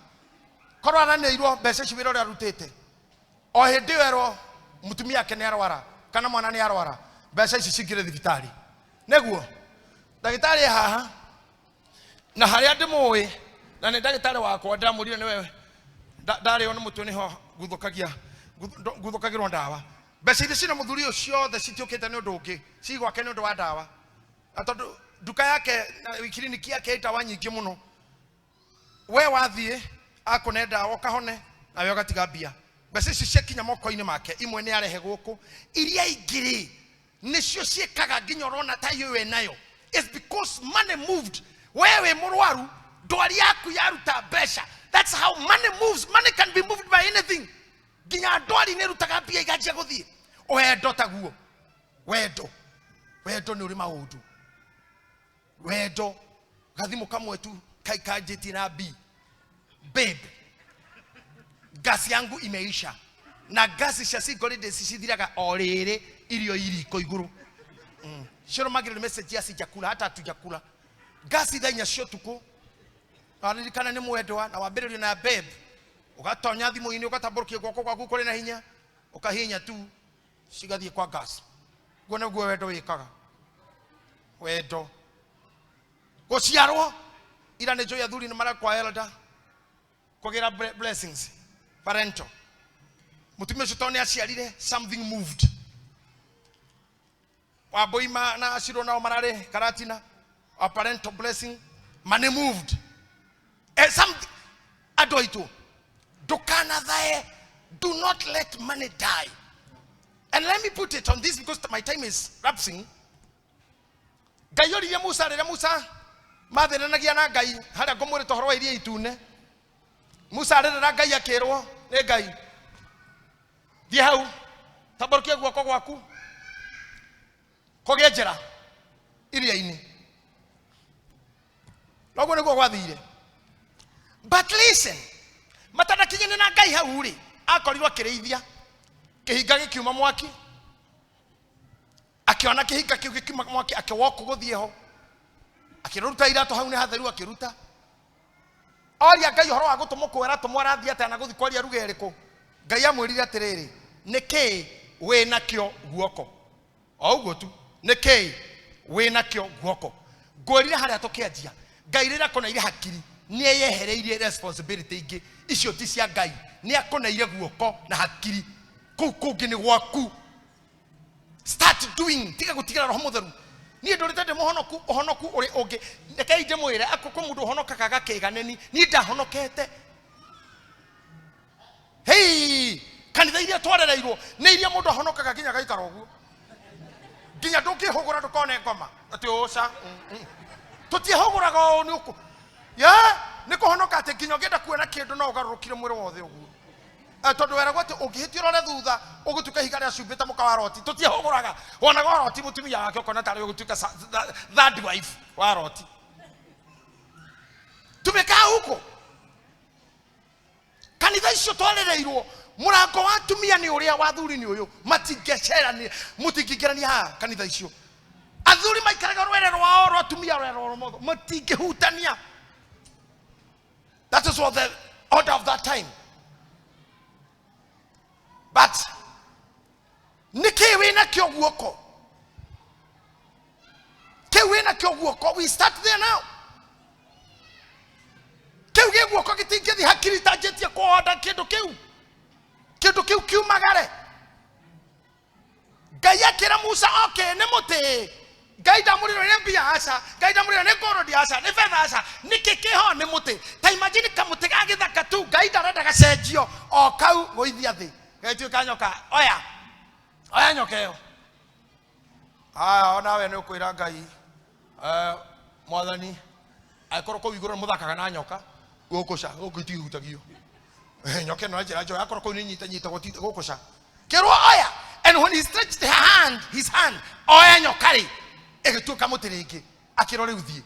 S1: Korora ne iro besa shibiro ya rutete. O hedero mutumia ke ne arwara kana mwana ne arwara. Besa shishigire thibitari. Neguo. Dagitari haha. Na haria ndimui na ne dagitari wakwa ndamurire ne wewe. Ndari ono mutwe niho guthokagirwo ndawa. Besa iri cina muthuri ucio the citiukite ne undu ungi. Cigwa ke ne undu wa ndawa. Atondu duka yake na kliniki yake itawa nyingi muno. We wathie akonenda okahone na we gatiga bia. Bese cikinya moko-ini make imwe ni arehe guku iria ingiri nicio ciekaga nginya rona ta yewe nayo. It's because money moved. Wewe murwaru ndwari yaku yaruta besha. That's how money moves. Money can be moved by anything. Nginya ndwari ne rutaga bia igajia guthie. Wendo taguo. Wendo ni uri maundu. Wendo gathimu kamwe tu kaikajiti na babe gasi yangu imeisha na gasi cia sigoride cicithiraga orere irio iriko iguru shiro magire message ya sijakula hata tujakula gasi thainya cio tuku aririkana ni mwendwa na wambiririo na babe ugatonya thimu-ini ugatamburukia gwoko gwaku kuri na hinya ukahinya tu cigathie kwa gas gona guo wendo wikaga wendo gociarwo ira ne joya thuri ni mara kwa elder kugira blessings parental mutumia citone aciarire something moved waboima na aciro nao marare karatina a parental blessing money moved something adoito dukana thae do not let money die. And let me put it on this because my time is lapsing. Gayori ya Musa rere Musa mathena nagia na Ngai haria ngomwire tohoro wa iria itune. Musa rere Ngai akirwo ni Ngai thie hau tamborukia guoko gwaku kogie njira iria-ini noguo niguo gwathire. But listen, matanakinyane na Ngai hau ri akorirwo akirithia kihinga gikiuma mwaki akiona kihinga kiu gikiuma mwaki akiwoko guthie ho akiruta irato hau ni hatheru akiruta oria Ngai horo wa gutumukura tumwarathia ata na guthi kwaria ruga eriku. Ngai amwirire atiriri niki we nakio guoko o uguo tu niki we nakio guoko ngorire haria tukianjia Ngai rira kona ire hakiri ni eyehereirie responsibility ingi icio ti cia Ngai ni akona ire guoko na hakiri kungi ni gwaku. Start doing tiga gutigara roho mutheru ni ndorete de honoku uri ungi ndekai nde mwire akoko mundu honokaga gakiganeni ni ndahonokete. Hey kanitha iria twarereirwo ni iria mundu honokaga ginya gaikara uguo ginya ndukihugura ndukone ngoma ati uca tutihuguraga ni uku ya ni kuhonoka ati ginya ngenda kuona kindu no ugarurukire mwire wothe uguo tondu weragwo ati ungihitio rore thutha ugutuka higa ria cumbite muka wa Roti tutihuguraga wona wa Roti mutumia wake ukona tari ugutuka third wife wa Roti tumeka huko kanitha icio twarereirwo murango wa tumia ni uria wa thuri ni uyu matingecerani mutingingirania ha kanitha icio athuri maikaraga rwerero wao rwa tumia rwerero motho matingihutania. That is what the order of that time. But niki we na kio guoko ke we na kio guoko we start there now. Ke we guoko gitingethi hakiri tajetie kwa oda kindu kiu magare Ngai akira Musa okay ni muti gaida muliro ne biasa gaida muliro ne goro diasa ne fedasa ni kekeho ne muti ta imagine kamuti gagithaka tu gaida renda gacenjio o kau goithia thi gaitu kanyoka oya nyokeo ona we ne ukwira ngai mwathani akoro ko igoro muthakaga na nyoka gukusha gukitihutagio nyoke no njira njo akoro ko ni nyita gukusha kero oya. And when he stretched his hand oya nyokari egituka mutiringi akirore uthie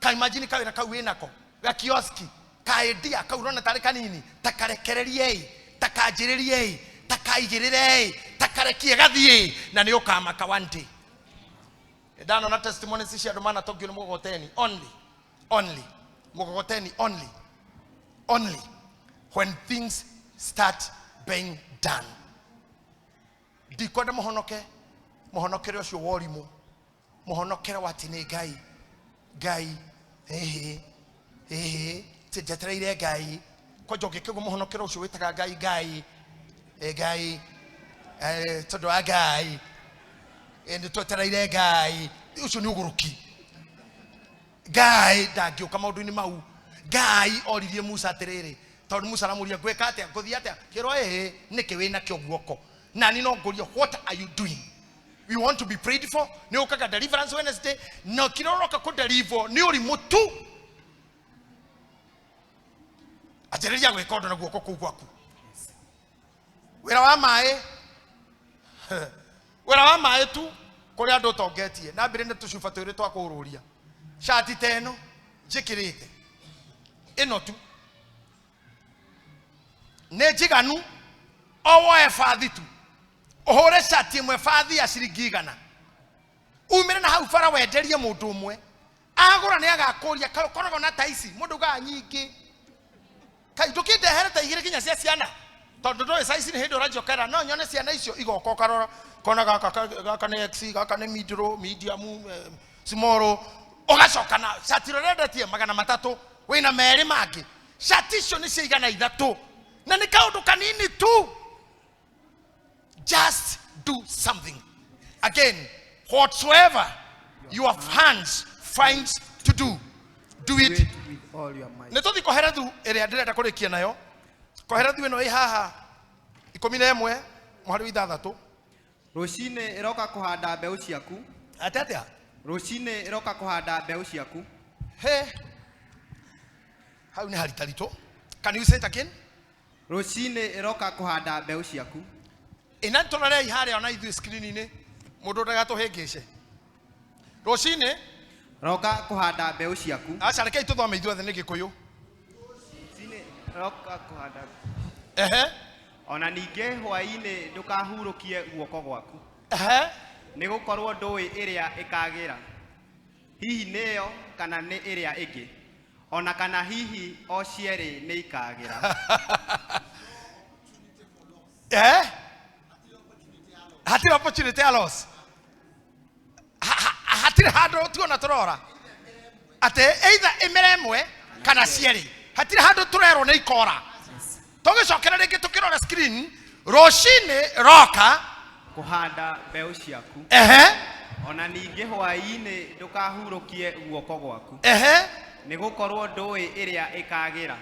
S1: ka imagine ka wina ka winako ga kioski ka idea ka urona tare kanini takarekererie takajiririe takaigirire takarekie gathie na ni ukamaka one day. Edano na testimony sisi ya domana tokyo ni mugogoteni only mugogoteni only when things start being done. Dikode mohonokere osho worimu mohonokere watine gai tejatraire gai kojoke kego mohonokere osho wetaka gai todo gai and totraire gai osho ni uguruki gai dagio kama oduni mau gai oririe Musa terere tondu Musa ramuria gweka atia ngothi atia kiro nike wina kyo guoko na ni no ngoria what are you doing. We want to be prayed for. Ni okaga deliverance Wednesday no kiroroka ko deliver ni uri mutu atereria gweka undu na guoko ku gwaku wira wa mae tu kuri andu tongetie na mbere ne tucuba twiri twa kururia shati teno jikirite ino tu ne jiganu owo efathi tu ohore shati imwe fathi ya ciringi igana umire na hau fara wenderie mundu umwe agura ni agakuria korogo na taisi mundu ga nyingi kai tukindehere ta igire kinya cia ciana tondu ndo size ni hindo rajokera no nyone ciana icio igoko karora kona gaka ne x gaka ne medium small ugacoka na shati rorendetie magana matatu wina meri mangi shati icio ni cia igana ithatu na ni kaundu kanini tu. Just do something. Again, whatsoever your hands finds to do it
S2: with all your might.
S1: Netothi koherethu ere ndirenda kurikia nayo koherethu ino haha 11 muhari ithathatu
S2: rucine iroka kuhanda mbeu ciaku
S1: atetea
S2: rucine iroka kuhanda mbeu ciaku
S1: hau ni haritarito. Can you say it again?
S2: Rucine iroka kuhanda mbeu ciaku
S1: ina tonare ihare ona ithu screen ni mundu ndagato hengeshe rucine
S2: roka kuhanda mbeu ciaku
S1: aca reke tuthome ithuothe ni gikuyu
S2: rucine roka kuhanda ona ninge hwaine ndukahurukie guoko gwaku ni gukorwo ndui iria ikagira hihi neyo kana ni iria ingi ona kana hihi o cieri ni ikagira
S1: hatire opportunity a loss hatire hando tuona turora ate either imeremwe kana cieri hatire hando turero ni ikora tugicokera ringi tukirora screen rucine roka
S2: kuhanda mbeu ciaku ona ninge hwaine ndukahurukie guoko gwaku ni gukorwo ndui iria ikagira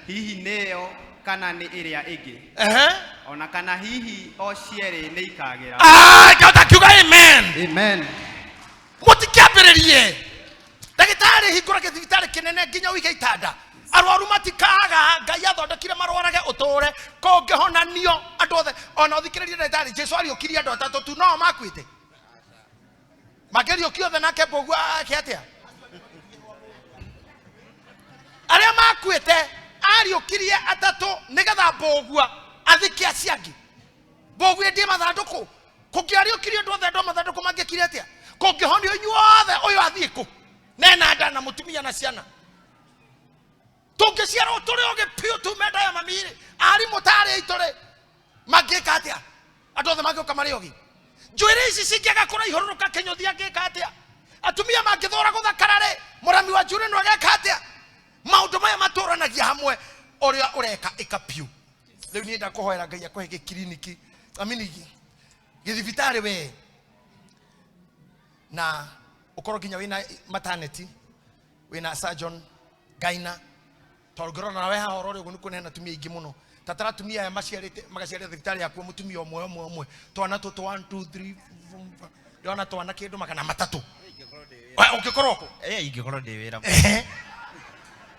S2: hihi neyo kana ni iria ingi ona kana hihi o cieri ni ikagira
S1: gata kiuga amen mutikiambiririe dagitari hingura githibitari kinene nginya wike itanda arwaru matikaga ngai athondekire marwarage uture kongihonanio andu othe ona uthikiririe dagitari Jesu ariokirie andu atatu tu no makwite magerio kiothe nake bogu akiatia aria makwite ariokirie atatu nigetha bogua athike aciangi bogu ndi mathanduku kukiariokirie andu othe ndo mathanduku mangikire atia kongihonio inyuothe uyu athiku nena nda na mutumia na ciana tungiciarwo turi oge piu tu menda ya mamiri ari mutari itore magika atia andu othe magioka mari ogi njwiri ici cingiaga kura ihururuka kinyothia ngika atia atumia mangithora guthakarare murami wa njwiri no ageka atia maundu maya maturanagia hamwe uria ureka ikapiu riu ni nda kuhoera ngai akuhe kiriniki amini githibitari we na ukoro ginya wina maternity wina surgeon gaina torgoro na we ha orore ugu nikune na tumia ingi muno tatara tumia ya maciarite magaciaria thibitari yaku mutumia omwe twana tutu 1 2 3 4 ndona twana kindu makana matatu ungikoroko
S3: ingikoro ndi wira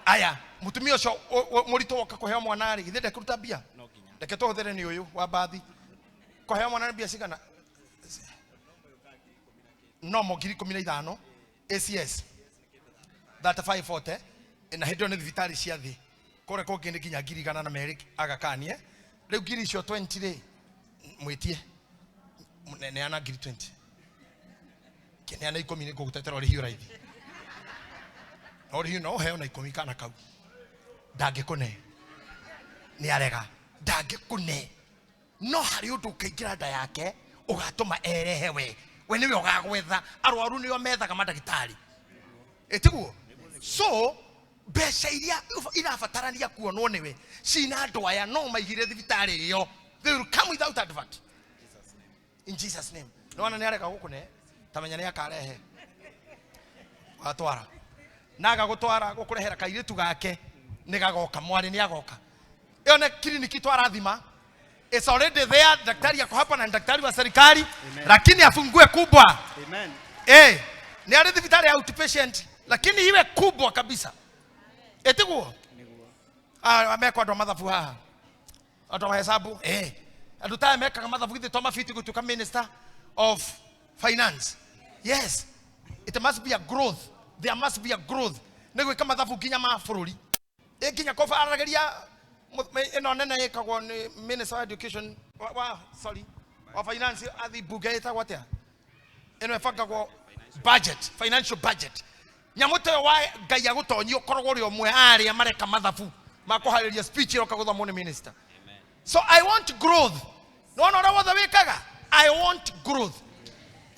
S1: aya mutumia ucio murito woka kuhea mwana ri githinde kuruta bia ndeke tuhuthere ni uyu wa bathi kuhea mwana bia cigana no mogiri 15 ACS that 540 na hindo ni thibitari cia thi kore ko ngende kinya ngiri kana na Merrick agakanie riu ngiri cio 20 ri mwitie ne ana ngiri 20 kene ana 10 ni kugutetera ori hiyo raithi ori hiyo no heo na 10 kana kau ndangikune ni arega ndangikune no hari undu ukaingira nda yake ugatuma erehe we niwe ugagwetha arwaru niyo methaga mandagitari etiguo so besha iria irabatarania kuonwo niwe cina ndwaya no maigire thibitari iyo they will come without advert in Jesus name no wana ni arega gukune tamenya ni akarehe atwara naga gutwara gukurehera kairitu gake nigagoka mwari ni agoka iyo ne kliniki twarathima it's already there daktari yako hapa na daktari wa serikali lakini afungue kubwa
S2: Amen.
S1: Ni ari thibitari outpatient lakini iwe kubwa kabisa etiguo amekwa ndo mathabu haha ndo mahesabu aduta ameka mathabu githi toma fiti gutuka minister of finance yes it must be a growth there must be a growth nego kama mathabu kinya mafururi kinya kofa arageria eno nene yekagwo ni minister of education sorry of finance athi bugeta watia eno efakagwo budget financial budget nyamuto wa ngai agutonyio korogwo ri omwe ari amareka mathabu makuhariria speech ro kagutha mone minister so I want growth no wothe wikaga I want growth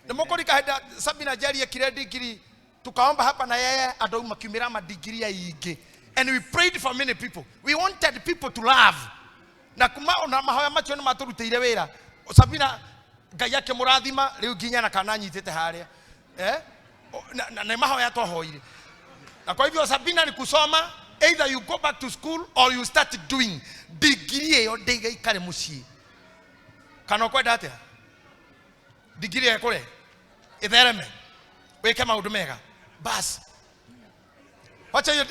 S1: nimokori kahida Sabina Jari akire degree tukaomba hapa na yeye adau makiumira ma degree ya ingi and we prayed for many people we wanted people to love na kuma ona mahoya macho ni maturutire wira Sabina ngai yake murathima riu ginya na kana nyitete haria na mahoya tohoire na kwa hivyo Sabina ni kusoma either you go back to school or you start doing degree yo ndege ikare mucii kana kwenda atia degree ya kule ithereme weke maundu mega bas wacha hiyo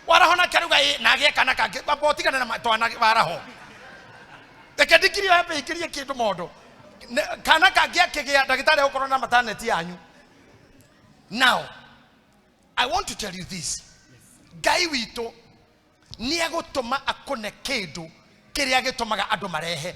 S1: warahona karuga na gye kana kage babotigana na matwana waraho eke degree yo hapa ikirie kindu mondo kana kage akigea ndagitari ukorwo na maternity yanyu now I want to tell you this Ngai wito ni agutuma akone kindu kiria gitumaga andu marehe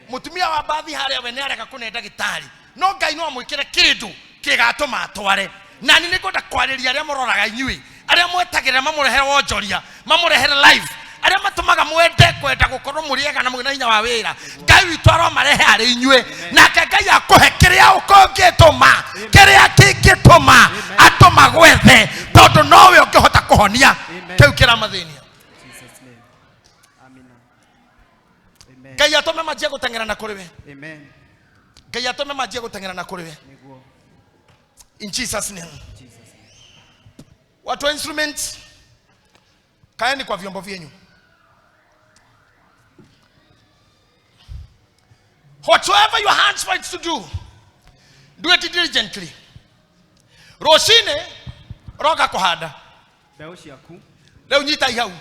S1: mutumia wa bathi haria we ni areka kune ndagitari no Ngai no amwikire kindu kigatuma atware na ni nikwenda kwariria aria muroraga inyui aria mwetagirira mamurehere wonjoria mamurehere life aria matumaga mwende kwenda gukorwo muriega na mwina hinya wa wira Ngai wito aro marehe ari inyui na Ngai akuhe kiria ukongituma kiria kingituma atuma gwethe tondu nowe ungihota kuhonia kiu kira mathinia
S2: Jesus name. Amina. Amen.
S1: Ngai atume majie gutengera na kuriwe
S2: Amen.
S1: Ngai atume majie gutengera na kuriwe
S2: Niguo.
S1: in Jesus name.
S2: Jesus name.
S1: Watu wa instruments kaeni kwa vyombo vyenyu. Whatsoever your hands find to do it diligently. Roshine roga kuhada.
S2: Mbeu ciaku.
S1: Leo nyita hau.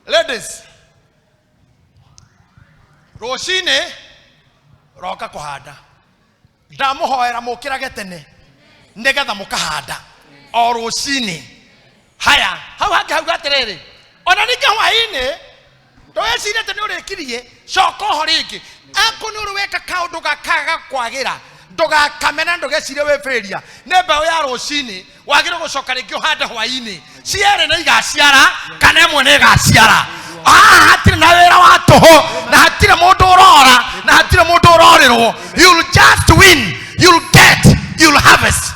S1: Ladies. Roshine roga kuhada. Ndamuhoera mukirage tene. Nigetha mukahada. O roshine. Haya, hau gaterere. Ona nika hwaine. Ndoyecire tene urikirie coko horingi. Ako nuruweka kaundu gakaga kwagira. Ndoga kamena ndogecire weferia. Neba ya roshine wagire gucoka ringi uhande hwaini. Ciere na igaciara kana emwe ne gaciara. Hatire na wira wa toho na hatire mundu urora na hatire mundu urorirwo. You'll just win, you'll get, you'll harvest